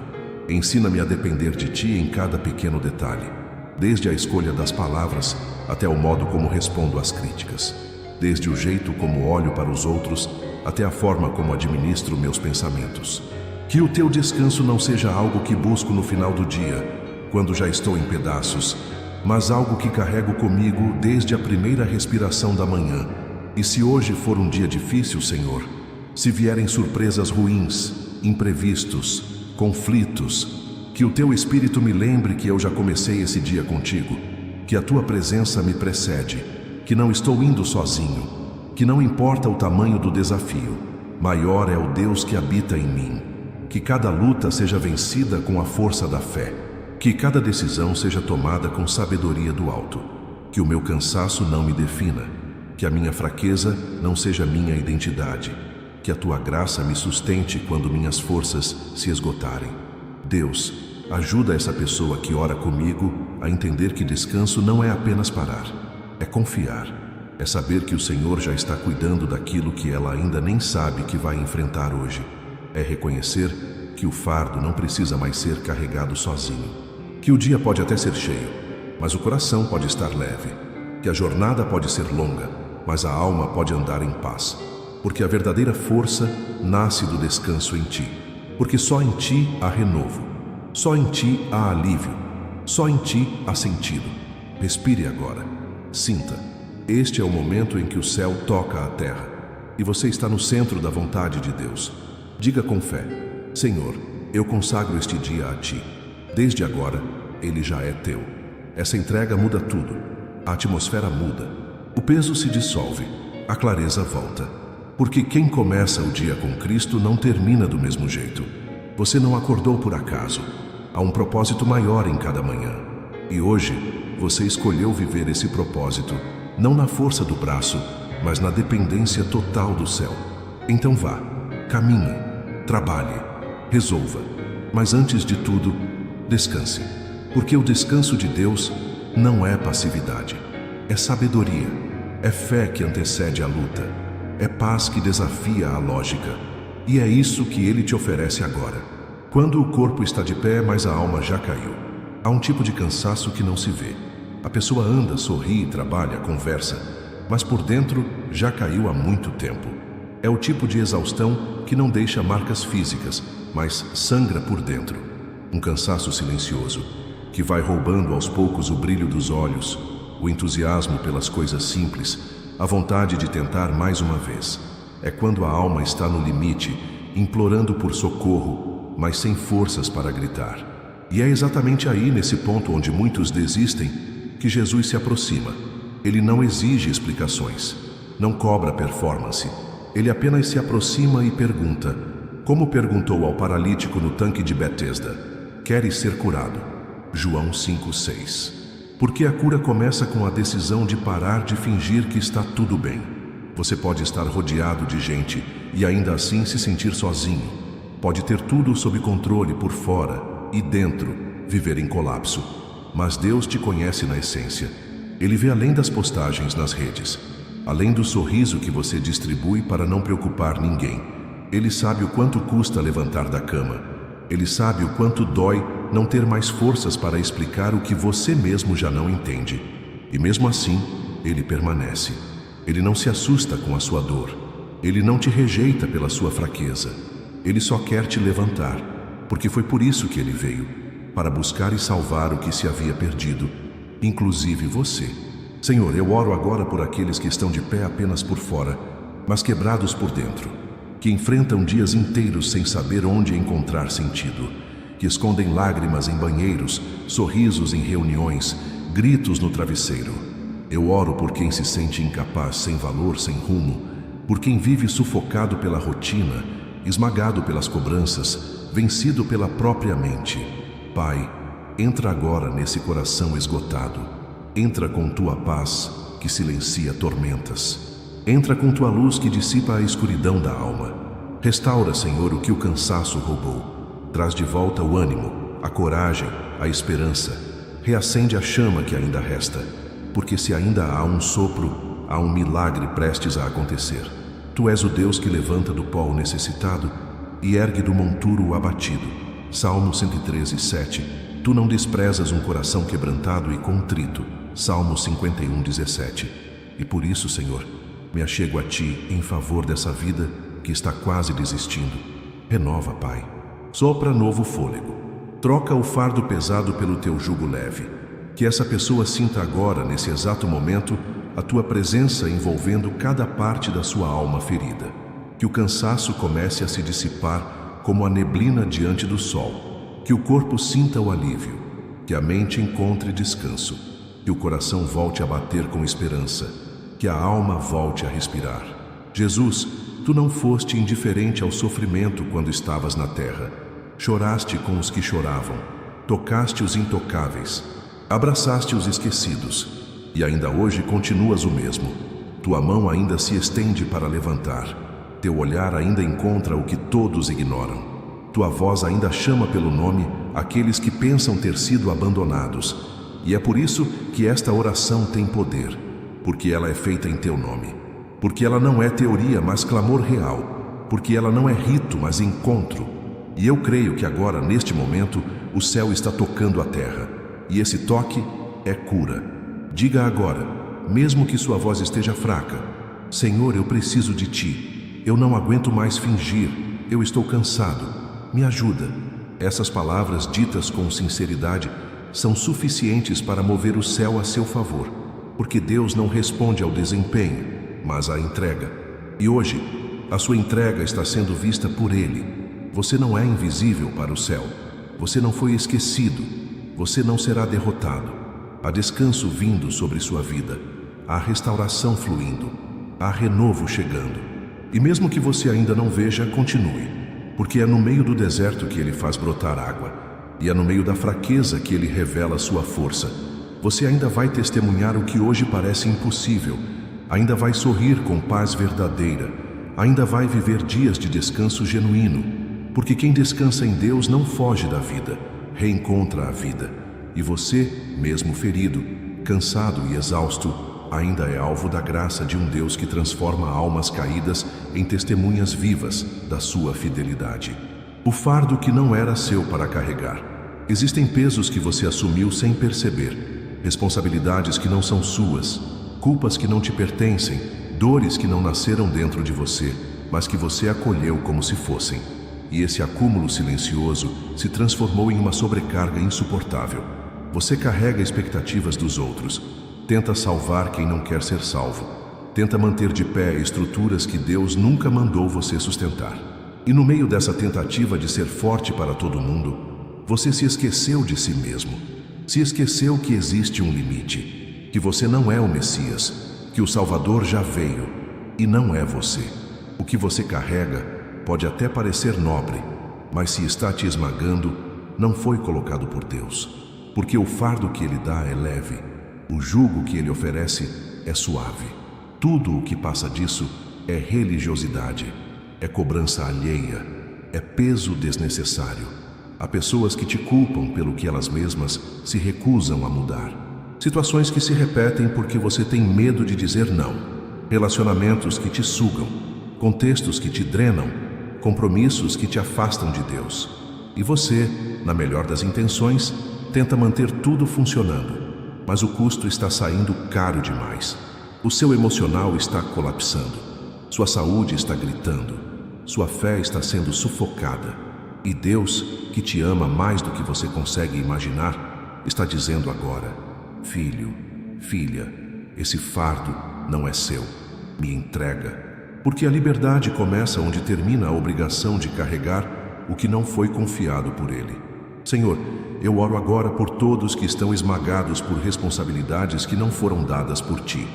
Ensina-me a depender de ti em cada pequeno detalhe, desde a escolha das palavras até o modo como respondo às críticas, desde o jeito como olho para os outros até a forma como administro meus pensamentos. Que o teu descanso não seja algo que busco no final do dia, quando já estou em pedaços, mas algo que carrego comigo desde a primeira respiração da manhã. E se hoje for um dia difícil, Senhor, se vierem surpresas ruins, imprevistos, conflitos, que o teu Espírito me lembre que eu já comecei esse dia contigo, que a tua presença me precede, que não estou indo sozinho, que não importa o tamanho do desafio, maior é o Deus que habita em mim, que cada luta seja vencida com a força da fé, que cada decisão seja tomada com sabedoria do alto, que o meu cansaço não me defina, que a minha fraqueza não seja minha identidade, que a tua graça me sustente quando minhas forças se esgotarem. Deus, ajuda essa pessoa que ora comigo a entender que descanso não é apenas parar, é confiar, é saber que o Senhor já está cuidando daquilo que ela ainda nem sabe que vai enfrentar hoje, é reconhecer que o fardo não precisa mais ser carregado sozinho, que o dia pode até ser cheio, mas o coração pode estar leve, que a jornada pode ser longa, mas a alma pode andar em paz, porque a verdadeira força nasce do descanso em ti, porque só em ti há renovo, só em ti há alívio, só em ti há sentido. Respire agora, sinta. Este é o momento em que o céu toca a terra e você está no centro da vontade de Deus. Diga com fé: Senhor, eu consagro este dia a ti. Desde agora, ele já é teu. Essa entrega muda tudo. A atmosfera muda. O peso se dissolve. A clareza volta. Porque quem começa o dia com Cristo não termina do mesmo jeito. Você não acordou por acaso. Há um propósito maior em cada manhã. E hoje, você escolheu viver esse propósito, não na força do braço, mas na dependência total do céu. Então vá, caminhe, trabalhe, resolva. Mas antes de tudo, descanse. Porque o descanso de Deus não é passividade. É sabedoria. É fé que antecede a luta. É paz que desafia a lógica. E é isso que Ele te oferece agora. Quando o corpo está de pé, mas a alma já caiu. Há um tipo de cansaço que não se vê. A pessoa anda, sorri, trabalha, conversa, mas por dentro já caiu há muito tempo. É o tipo de exaustão que não deixa marcas físicas, mas sangra por dentro. Um cansaço silencioso, que vai roubando aos poucos o brilho dos olhos, o entusiasmo pelas coisas simples, a vontade de tentar mais uma vez. É quando a alma está no limite, implorando por socorro, mas sem forças para gritar. E é exatamente aí, nesse ponto onde muitos desistem, que Jesus se aproxima. Ele não exige explicações, não cobra performance. Ele apenas se aproxima e pergunta, como perguntou ao paralítico no tanque de Betesda: queres ser curado? João 5:6. Porque a cura começa com a decisão de parar de fingir que está tudo bem. Você pode estar rodeado de gente e ainda assim se sentir sozinho. Pode ter tudo sob controle por fora e dentro, viver em colapso. Mas Deus te conhece na essência. Ele vê além das postagens nas redes, além do sorriso que você distribui para não preocupar ninguém. Ele sabe o quanto custa levantar da cama. Ele sabe o quanto dói não ter mais forças para explicar o que você mesmo já não entende. E mesmo assim, Ele permanece. Ele não se assusta com a sua dor. Ele não te rejeita pela sua fraqueza. Ele só quer te levantar, porque foi por isso que Ele veio, para buscar e salvar o que se havia perdido, inclusive você. Senhor, eu oro agora por aqueles que estão de pé apenas por fora, mas quebrados por dentro, que enfrentam dias inteiros sem saber onde encontrar sentido, que escondem lágrimas em banheiros, sorrisos em reuniões, gritos no travesseiro. Eu oro por quem se sente incapaz, sem valor, sem rumo, por quem vive sufocado pela rotina, esmagado pelas cobranças, vencido pela própria mente. Pai, entra agora nesse coração esgotado. Entra com tua paz que silencia tormentas. Entra com tua luz que dissipa a escuridão da alma. Restaura, Senhor, o que o cansaço roubou. Traz de volta o ânimo, a coragem, a esperança. Reacende a chama que ainda resta, porque se ainda há um sopro, há um milagre prestes a acontecer. Tu és o Deus que levanta do pó o necessitado e ergue do monturo o abatido. Salmo 113:7. Tu não desprezas um coração quebrantado e contrito. Salmo 51:17. E por isso, Senhor, me achego a Ti em favor dessa vida que está quase desistindo. Renova, Pai. Sopra novo fôlego. Troca o fardo pesado pelo Teu jugo leve. Que essa pessoa sinta agora, nesse exato momento, a Tua presença envolvendo cada parte da sua alma ferida. Que o cansaço comece a se dissipar como a neblina diante do sol. Que o corpo sinta o alívio. Que a mente encontre descanso. Que o coração volte a bater com esperança. Que a alma volte a respirar. Jesus, Tu não foste indiferente ao sofrimento quando estavas na terra. Choraste com os que choravam. Tocaste os intocáveis. Abraçaste os esquecidos. E ainda hoje continuas o mesmo. Tua mão ainda se estende para levantar. Teu olhar ainda encontra o que todos ignoram. Tua voz ainda chama pelo nome aqueles que pensam ter sido abandonados. E é por isso que esta oração tem poder, porque ela é feita em Teu nome. Porque ela não é teoria, mas clamor real. Porque ela não é rito, mas encontro. E eu creio que agora, neste momento, o céu está tocando a terra. E esse toque é cura. Diga agora, mesmo que sua voz esteja fraca: Senhor, eu preciso de Ti. Eu não aguento mais fingir. Eu estou cansado. Me ajuda. Essas palavras ditas com sinceridade são suficientes para mover o céu a seu favor, porque Deus não responde ao desempenho, mas à entrega. E hoje, a sua entrega está sendo vista por Ele. Você não é invisível para o céu. Você não foi esquecido. Você não será derrotado. Há descanso vindo sobre sua vida. Há restauração fluindo. Há renovo chegando. E mesmo que você ainda não veja, continue, porque é no meio do deserto que Ele faz brotar água, e é no meio da fraqueza que Ele revela sua força. Você ainda vai testemunhar o que hoje parece impossível, ainda vai sorrir com paz verdadeira, ainda vai viver dias de descanso genuíno, porque quem descansa em Deus não foge da vida, reencontra a vida. E você, mesmo ferido, cansado e exausto, ainda é alvo da graça de um Deus que transforma almas caídas em testemunhas vivas da sua fidelidade. O fardo que não era seu para carregar. Existem pesos que você assumiu sem perceber, responsabilidades que não são suas, culpas que não te pertencem, dores que não nasceram dentro de você, mas que você acolheu como se fossem. E esse acúmulo silencioso se transformou em uma sobrecarga insuportável. Você carrega expectativas dos outros, tenta salvar quem não quer ser salvo, tenta manter de pé estruturas que Deus nunca mandou você sustentar. E no meio dessa tentativa de ser forte para todo mundo, você se esqueceu de si mesmo. Se esqueceu que existe um limite, que você não é o Messias, que o Salvador já veio e não é você. O que você carrega pode até parecer nobre, mas se está te esmagando, não foi colocado por Deus, porque o fardo que Ele dá é leve. O jugo que Ele oferece é suave. Tudo o que passa disso é religiosidade, é cobrança alheia, é peso desnecessário. Há pessoas que te culpam pelo que elas mesmas se recusam a mudar. Situações que se repetem porque você tem medo de dizer não. Relacionamentos que te sugam, contextos que te drenam, compromissos que te afastam de Deus. E você, na melhor das intenções, tenta manter tudo funcionando. Mas o custo está saindo caro demais. O seu emocional está colapsando. Sua saúde está gritando. Sua fé está sendo sufocada. E Deus, que te ama mais do que você consegue imaginar, está dizendo agora: filho, filha, esse fardo não é seu. Me entrega. Porque a liberdade começa onde termina a obrigação de carregar o que não foi confiado por Ele. Senhor, eu oro agora por todos que estão esmagados por responsabilidades que não foram dadas por Ti,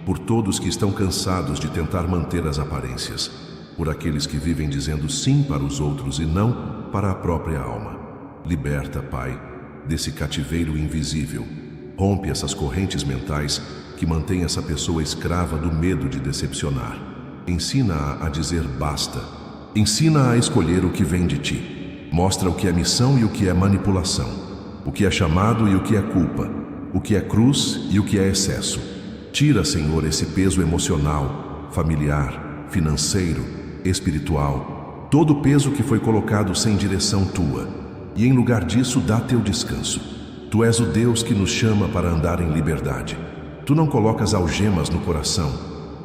por todos que estão cansados de tentar manter as aparências, por aqueles que vivem dizendo sim para os outros e não para a própria alma. Liberta, Pai, desse cativeiro invisível. Rompe essas correntes mentais que mantêm essa pessoa escrava do medo de decepcionar. Ensina-a a dizer basta. Ensina-a a escolher o que vem de Ti. Mostra o que é missão e o que é manipulação, o que é chamado e o que é culpa, o que é cruz e o que é excesso. Tira, Senhor, esse peso emocional, familiar, financeiro, espiritual, todo o peso que foi colocado sem direção Tua, e em lugar disso dá Teu descanso. Tu és o Deus que nos chama para andar em liberdade. Tu não colocas algemas no coração,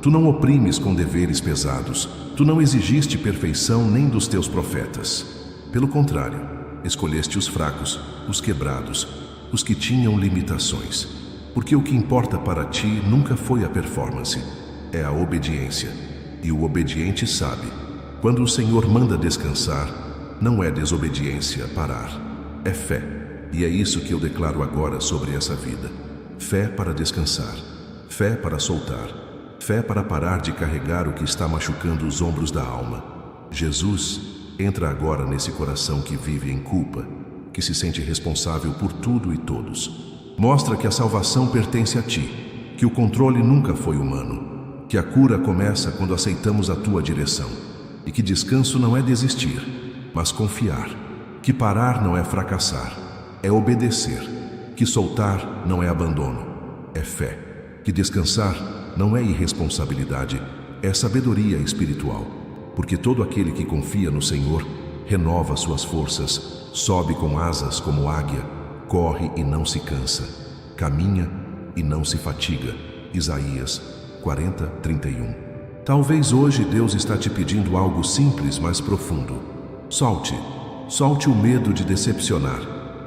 Tu não oprimes com deveres pesados, Tu não exigiste perfeição nem dos Teus profetas. Pelo contrário, escolheste os fracos, os quebrados, os que tinham limitações. Porque o que importa para Ti nunca foi a performance, é a obediência. E o obediente sabe, quando o Senhor manda descansar, não é desobediência parar, é fé. E é isso que eu declaro agora sobre essa vida. Fé para descansar, fé para soltar, fé para parar de carregar o que está machucando os ombros da alma. Jesus, entra agora nesse coração que vive em culpa, que se sente responsável por tudo e todos. Mostra que a salvação pertence a Ti, que o controle nunca foi humano, que a cura começa quando aceitamos a Tua direção, e que descanso não é desistir, mas confiar, que parar não é fracassar, é obedecer, que soltar não é abandono, é fé, que descansar não é irresponsabilidade, é sabedoria espiritual. Porque todo aquele que confia no Senhor renova suas forças, sobe com asas como águia, corre e não se cansa, caminha e não se fatiga. Isaías 40:31. Talvez hoje Deus está te pedindo algo simples, mas profundo. Solte o medo de decepcionar.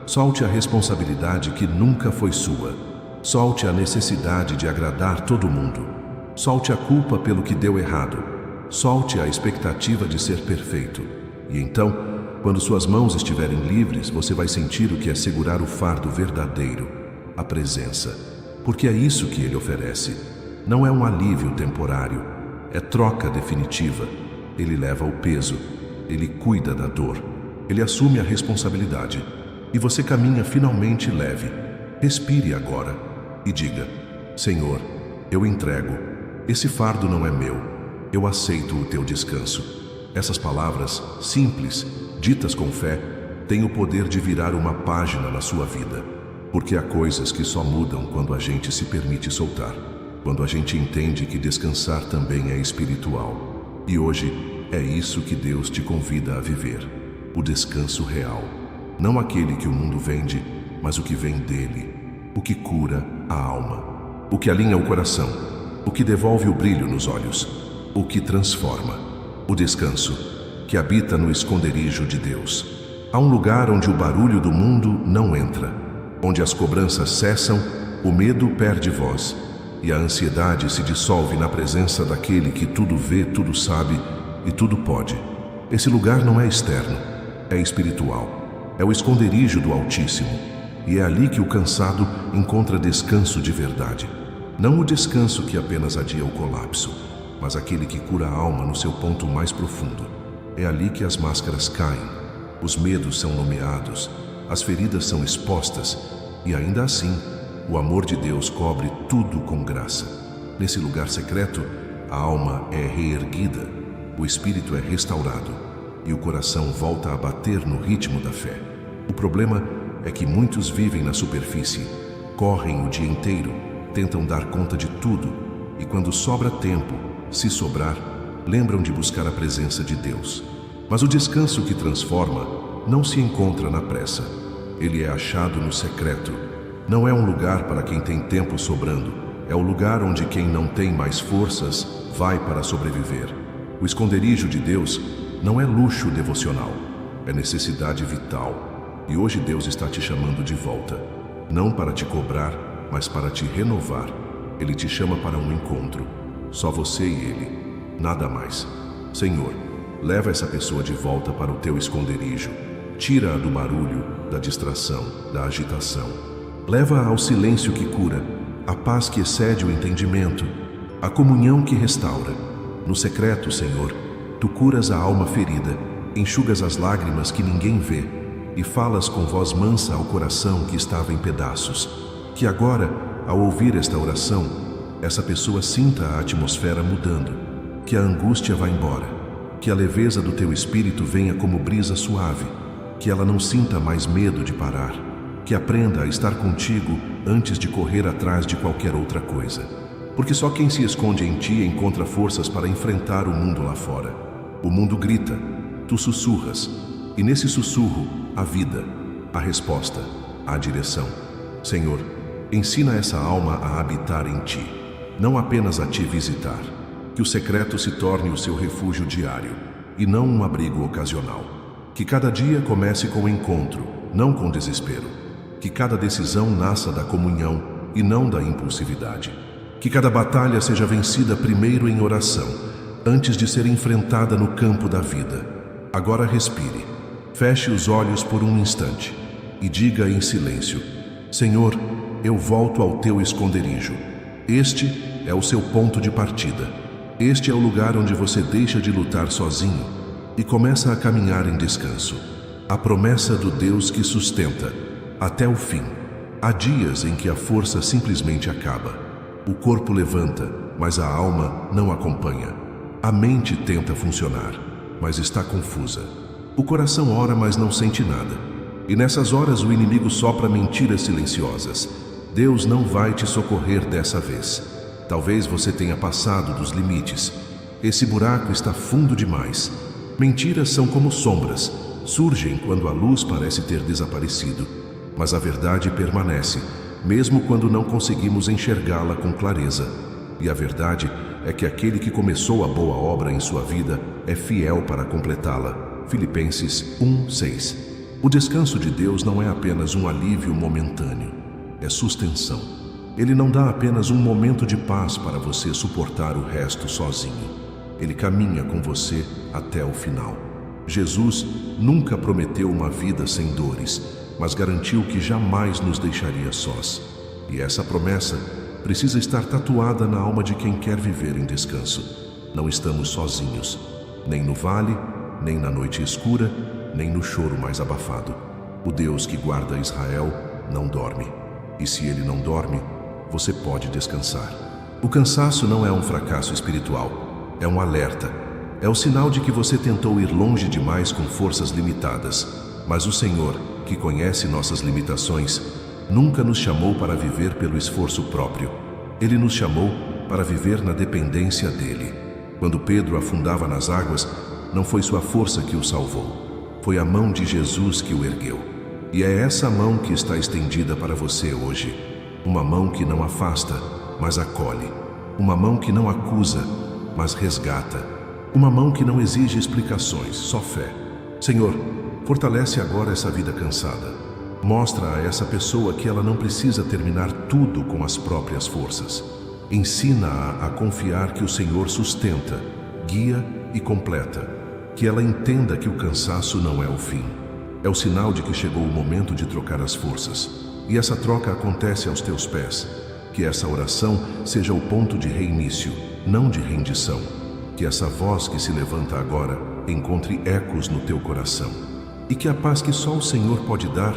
Solte a responsabilidade que nunca foi sua. Solte a necessidade de agradar todo mundo. Solte a culpa pelo que deu errado. Solte a expectativa de ser perfeito. E então, quando suas mãos estiverem livres, você vai sentir o que é segurar o fardo verdadeiro, a presença. Porque é isso que Ele oferece. Não é um alívio temporário, é troca definitiva. Ele leva o peso, Ele cuida da dor, Ele assume a responsabilidade. E você caminha finalmente leve. Respire agora e diga: Senhor, eu entrego. Esse fardo não é meu. Eu aceito o teu descanso. Essas palavras, simples, ditas com fé, têm o poder de virar uma página na sua vida. Porque há coisas que só mudam quando a gente se permite soltar. Quando a gente entende que descansar também é espiritual. E hoje é isso que Deus te convida a viver. O descanso real. Não aquele que o mundo vende, mas o que vem dele. O que cura a alma. O que alinha o coração. O que devolve o brilho nos olhos. O que transforma. O descanso, que habita no esconderijo de Deus. Há um lugar onde o barulho do mundo não entra. Onde as cobranças cessam, o medo perde voz. E a ansiedade se dissolve na presença daquele que tudo vê, tudo sabe e tudo pode. Esse lugar não é externo, é espiritual. É o esconderijo do Altíssimo. E é ali que o cansado encontra descanso de verdade. Não o descanso que apenas adia o colapso, mas aquele que cura a alma no seu ponto mais profundo. É ali que as máscaras caem, os medos são nomeados, as feridas são expostas, e ainda assim, o amor de Deus cobre tudo com graça. Nesse lugar secreto, a alma é reerguida, o espírito é restaurado, e o coração volta a bater no ritmo da fé. O problema é que muitos vivem na superfície, correm o dia inteiro, tentam dar conta de tudo, e quando sobra tempo, se sobrar, lembram de buscar a presença de Deus. Mas o descanso que transforma não se encontra na pressa. Ele é achado no secreto. Não é um lugar para quem tem tempo sobrando. É o lugar onde quem não tem mais forças vai para sobreviver. O esconderijo de Deus não é luxo devocional. É necessidade vital. E hoje Deus está te chamando de volta. Não para te cobrar, mas para te renovar. Ele te chama para um encontro. Só você e Ele, nada mais. Senhor, leva essa pessoa de volta para o teu esconderijo. Tira-a do barulho, da distração, da agitação. Leva-a ao silêncio que cura, a paz que excede o entendimento, a comunhão que restaura. No secreto, Senhor, tu curas a alma ferida, enxugas as lágrimas que ninguém vê e falas com voz mansa ao coração que estava em pedaços. Que agora, ao ouvir esta oração, essa pessoa sinta a atmosfera mudando, que a angústia vá embora, que a leveza do teu espírito venha como brisa suave, que ela não sinta mais medo de parar, que aprenda a estar contigo antes de correr atrás de qualquer outra coisa. Porque só quem se esconde em ti encontra forças para enfrentar o mundo lá fora. O mundo grita, tu sussurras, e nesse sussurro, a vida, a resposta, a direção. Senhor, ensina essa alma a habitar em ti. Não apenas a te visitar, que o secreto se torne o seu refúgio diário, e não um abrigo ocasional. Que cada dia comece com encontro, não com desespero. Que cada decisão nasça da comunhão e não da impulsividade. Que cada batalha seja vencida primeiro em oração, antes de ser enfrentada no campo da vida. Agora respire, feche os olhos por um instante e diga em silêncio: Senhor, eu volto ao teu esconderijo. Este é o seu ponto de partida. Este é o lugar onde você deixa de lutar sozinho e começa a caminhar em descanso. A promessa do Deus que sustenta até o fim. Há dias em que a força simplesmente acaba. O corpo levanta, mas a alma não acompanha. A mente tenta funcionar, mas está confusa. O coração ora, mas não sente nada. E nessas horas o inimigo sopra mentiras silenciosas. Deus não vai te socorrer dessa vez. Talvez você tenha passado dos limites. Esse buraco está fundo demais. Mentiras são como sombras. Surgem quando a luz parece ter desaparecido. Mas a verdade permanece, mesmo quando não conseguimos enxergá-la com clareza. E a verdade é que aquele que começou a boa obra em sua vida é fiel para completá-la. Filipenses 1:6. O descanso de Deus não é apenas um alívio momentâneo, é sustentação. Ele não dá apenas um momento de paz para você suportar o resto sozinho. Ele caminha com você até o final. Jesus nunca prometeu uma vida sem dores, mas garantiu que jamais nos deixaria sós. E essa promessa precisa estar tatuada na alma de quem quer viver em descanso. Não estamos sozinhos, nem no vale, nem na noite escura, nem no choro mais abafado. O Deus que guarda Israel não dorme. E se ele não dorme, você pode descansar. O cansaço não é um fracasso espiritual, é um alerta. É o sinal de que você tentou ir longe demais com forças limitadas. Mas o Senhor, que conhece nossas limitações, nunca nos chamou para viver pelo esforço próprio. Ele nos chamou para viver na dependência dele. Quando Pedro afundava nas águas, não foi sua força que o salvou. Foi a mão de Jesus que o ergueu. E é essa mão que está estendida para você hoje. Uma mão que não afasta, mas acolhe. Uma mão que não acusa, mas resgata. Uma mão que não exige explicações, só fé. Senhor, fortalece agora essa vida cansada. Mostra a essa pessoa que ela não precisa terminar tudo com as próprias forças. Ensina-a a confiar que o Senhor sustenta, guia e completa. Que ela entenda que o cansaço não é o fim. É o sinal de que chegou o momento de trocar as forças. E essa troca acontece aos teus pés. Que essa oração seja o ponto de reinício, não de rendição. Que essa voz que se levanta agora encontre ecos no teu coração. E que a paz que só o Senhor pode dar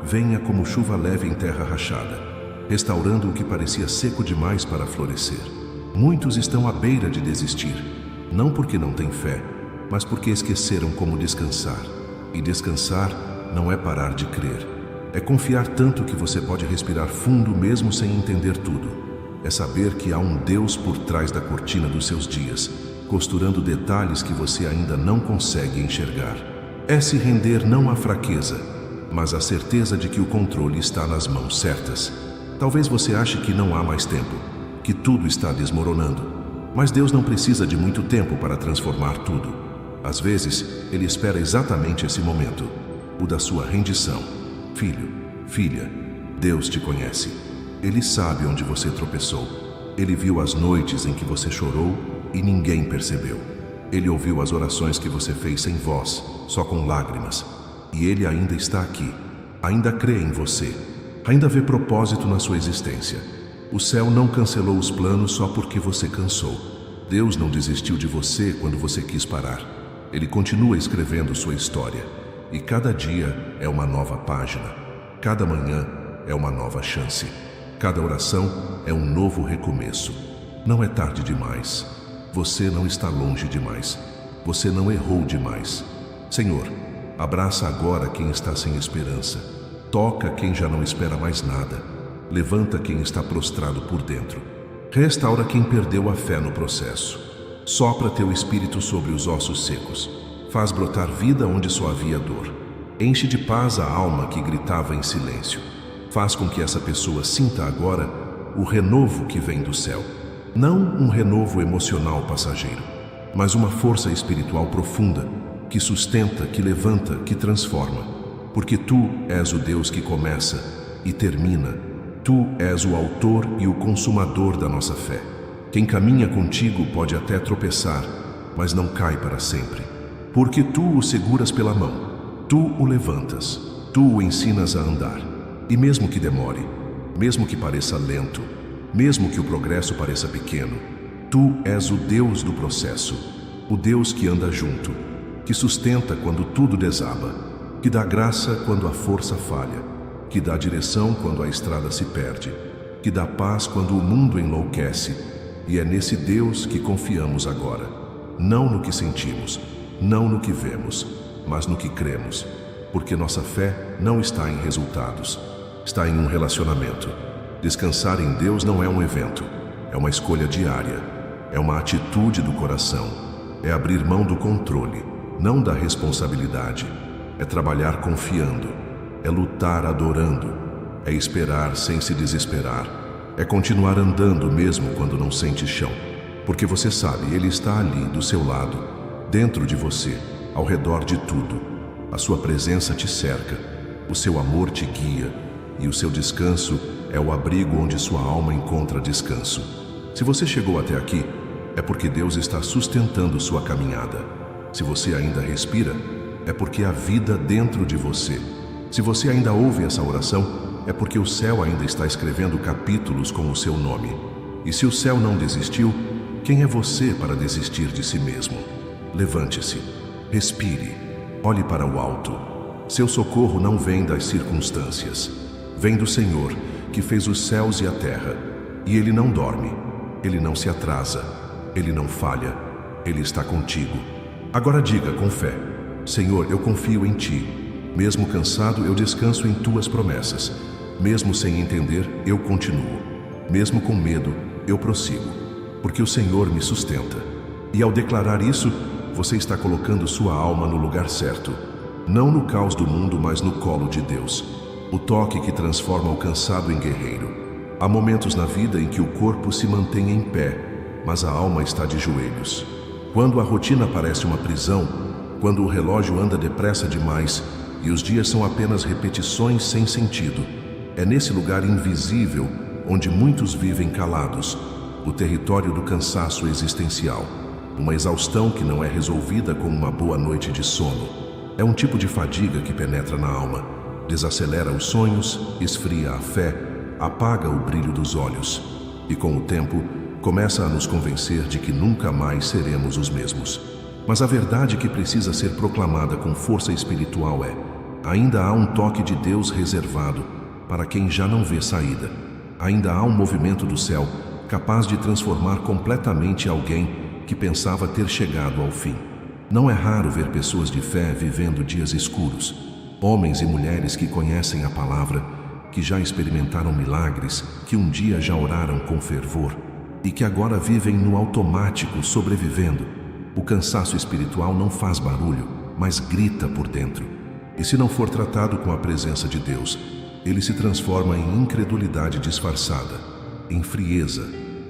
venha como chuva leve em terra rachada, restaurando o que parecia seco demais para florescer. Muitos estão à beira de desistir, não porque não têm fé, mas porque esqueceram como descansar. E descansar não é parar de crer. É confiar tanto que você pode respirar fundo mesmo sem entender tudo. É saber que há um Deus por trás da cortina dos seus dias, costurando detalhes que você ainda não consegue enxergar. É se render não à fraqueza, mas à certeza de que o controle está nas mãos certas. Talvez você ache que não há mais tempo, que tudo está desmoronando. Mas Deus não precisa de muito tempo para transformar tudo. Às vezes, Ele espera exatamente esse momento, o da sua rendição. Filho, filha, Deus te conhece. Ele sabe onde você tropeçou. Ele viu as noites em que você chorou e ninguém percebeu. Ele ouviu as orações que você fez sem voz, só com lágrimas. E Ele ainda está aqui, ainda crê em você, ainda vê propósito na sua existência. O céu não cancelou os planos só porque você cansou. Deus não desistiu de você quando você quis parar. Ele continua escrevendo sua história. E cada dia é uma nova página. Cada manhã é uma nova chance. Cada oração é um novo recomeço. Não é tarde demais. Você não está longe demais. Você não errou demais. Senhor, abraça agora quem está sem esperança. Toca quem já não espera mais nada. Levanta quem está prostrado por dentro. Restaura quem perdeu a fé no processo. Sopra teu espírito sobre os ossos secos. Faz brotar vida onde só havia dor. Enche de paz a alma que gritava em silêncio. Faz com que essa pessoa sinta agora o renovo que vem do céu. Não um renovo emocional passageiro, mas uma força espiritual profunda, que sustenta, que levanta, que transforma. Porque Tu és o Deus que começa e termina. Tu és o autor e o consumador da nossa fé. Quem caminha contigo pode até tropeçar, mas não cai para sempre. Porque Tu o seguras pela mão, Tu o levantas, Tu o ensinas a andar. E mesmo que demore, mesmo que pareça lento, mesmo que o progresso pareça pequeno, Tu és o Deus do processo, o Deus que anda junto, que sustenta quando tudo desaba, que dá graça quando a força falha, que dá direção quando a estrada se perde, que dá paz quando o mundo enlouquece. E é nesse Deus que confiamos agora, não no que sentimos, não no que vemos, mas no que cremos, porque nossa fé não está em resultados, está em um relacionamento. Descansar em Deus não é um evento, é uma escolha diária, é uma atitude do coração, é abrir mão do controle, não da responsabilidade, é trabalhar confiando, é lutar adorando, É esperar sem se desesperar. É continuar andando mesmo quando não sente chão. Porque você sabe, Ele está ali, do seu lado, dentro de você, ao redor de tudo. A sua presença te cerca, o seu amor te guia, e o seu descanso é o abrigo onde sua alma encontra descanso. Se você chegou até aqui, é porque Deus está sustentando sua caminhada. Se você ainda respira, é porque há vida dentro de você. Se você ainda ouve essa oração, é porque o céu ainda está escrevendo capítulos com o seu nome. E se o céu não desistiu, quem é você para desistir de si mesmo? Levante-se, respire, olhe para o alto. Seu socorro não vem das circunstâncias. Vem do Senhor, que fez os céus e a terra. E Ele não dorme, Ele não se atrasa, Ele não falha, Ele está contigo. Agora diga com fé: Senhor, eu confio em Ti. Mesmo cansado, eu descanso em Tuas promessas. Mesmo sem entender, eu continuo. Mesmo com medo, eu prossigo. Porque o Senhor me sustenta. E ao declarar isso, você está colocando sua alma no lugar certo. Não no caos do mundo, mas no colo de Deus. O toque que transforma o cansado em guerreiro. Há momentos na vida em que o corpo se mantém em pé, mas a alma está de joelhos. Quando a rotina parece uma prisão, quando o relógio anda depressa demais e os dias são apenas repetições sem sentido, é nesse lugar invisível onde muitos vivem calados, o território do cansaço existencial, uma exaustão que não é resolvida com uma boa noite de sono. É um tipo de fadiga que penetra na alma, desacelera os sonhos, esfria a fé, apaga o brilho dos olhos e, com o tempo, começa a nos convencer de que nunca mais seremos os mesmos. Mas a verdade que precisa ser proclamada com força espiritual é: ainda há um toque de Deus reservado para quem já não vê saída. Ainda há um movimento do céu capaz de transformar completamente alguém que pensava ter chegado ao fim. Não é raro ver pessoas de fé vivendo dias escuros, homens e mulheres que conhecem a palavra, que já experimentaram milagres, que um dia já oraram com fervor e que agora vivem no automático, sobrevivendo. O cansaço espiritual não faz barulho, mas grita por dentro. E se não for tratado com a presença de Deus, ele se transforma em incredulidade disfarçada, em frieza,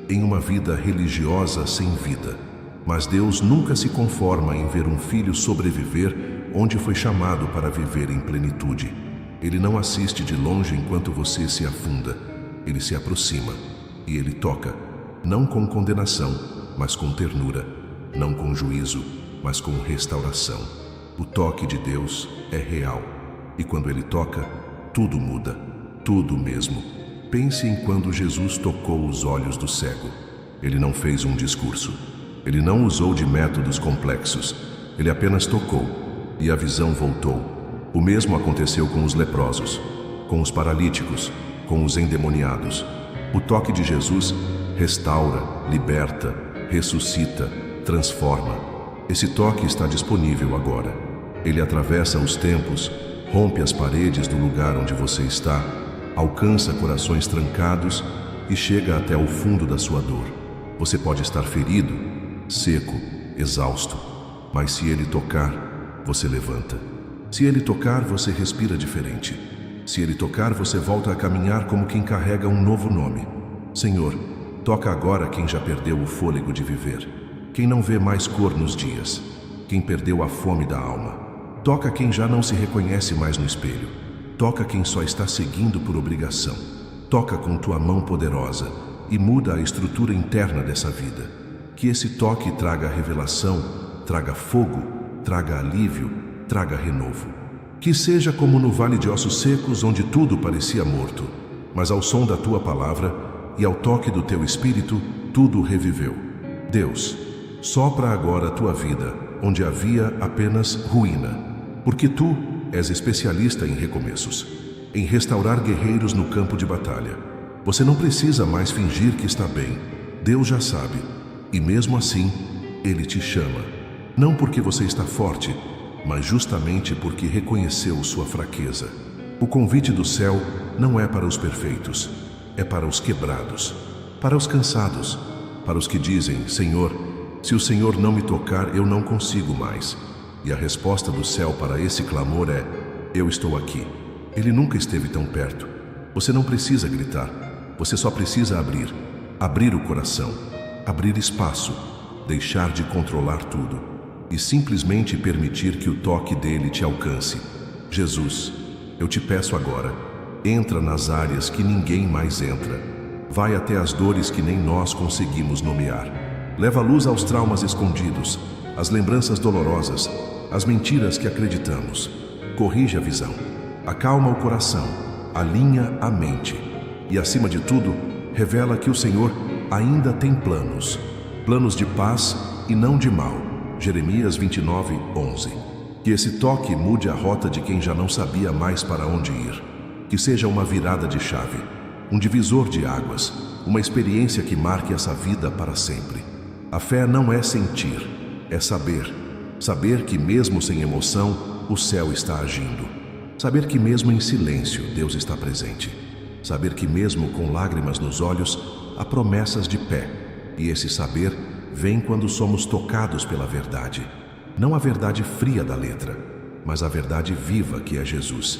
em uma vida religiosa sem vida. Mas Deus nunca se conforma em ver um filho sobreviver onde foi chamado para viver em plenitude. Ele não assiste de longe enquanto você se afunda. Ele se aproxima e ele toca, não com condenação, mas com ternura, não com juízo, mas com restauração. O toque de Deus é real, e quando ele toca, tudo muda, tudo mesmo. Pense em quando Jesus tocou os olhos do cego. Ele não fez um discurso, ele não usou de métodos complexos, ele apenas tocou, e a visão voltou. O mesmo aconteceu com os leprosos, com os paralíticos, com os endemoniados. O toque de Jesus restaura, liberta, ressuscita, transforma. Esse toque está disponível agora. Ele atravessa os tempos, rompe as paredes do lugar onde você está, alcança corações trancados e chega até o fundo da sua dor. Você pode estar ferido, seco, exausto, mas se ele tocar, você levanta. Se ele tocar, você respira diferente. Se ele tocar, você volta a caminhar como quem carrega um novo nome. Senhor, toca agora quem já perdeu o fôlego de viver, quem não vê mais cor nos dias, quem perdeu a fome da alma. Toca quem já não se reconhece mais no espelho. Toca quem só está seguindo por obrigação. Toca com tua mão poderosa e muda a estrutura interna dessa vida. Que esse toque traga revelação, traga fogo, traga alívio, traga renovo. Que seja como no vale de ossos secos, onde tudo parecia morto, mas ao som da tua palavra e ao toque do teu espírito, tudo reviveu. Deus, sopra agora a tua vida, onde havia apenas ruína, porque tu és especialista em recomeços, em restaurar guerreiros no campo de batalha. Você não precisa mais fingir que está bem. Deus já sabe, e mesmo assim, Ele te chama. Não porque você está forte, mas justamente porque reconheceu sua fraqueza. O convite do céu não é para os perfeitos, é para os quebrados, para os cansados, para os que dizem: Senhor, se o Senhor não me tocar, eu não consigo mais. E a resposta do céu para esse clamor é: eu estou aqui. Ele nunca esteve tão perto, Você não precisa gritar, você só precisa abrir. Abrir o coração, abrir espaço, deixar de controlar tudo e simplesmente permitir que o toque dele te alcance. Jesus, eu te peço agora, entra nas áreas que ninguém mais entra. Vai até as dores que nem nós conseguimos nomear. Leva luz aos traumas escondidos, às lembranças dolorosas, às mentiras que acreditamos. Corrige a visão, acalma o coração, alinha a mente e, acima de tudo, revela que o Senhor ainda tem planos. Planos de paz e não de mal. Jeremias 29:11. Que esse toque mude a rota de quem já não sabia mais para onde ir. Que seja uma virada de chave, um divisor de águas, uma experiência que marque essa vida para sempre. A fé não é sentir, é saber. Saber que mesmo sem emoção, o céu está agindo. Saber que mesmo em silêncio, Deus está presente. Saber que mesmo com lágrimas nos olhos, há promessas de pé. E esse saber vem quando somos tocados pela verdade. Não a verdade fria da letra, mas a verdade viva que é Jesus.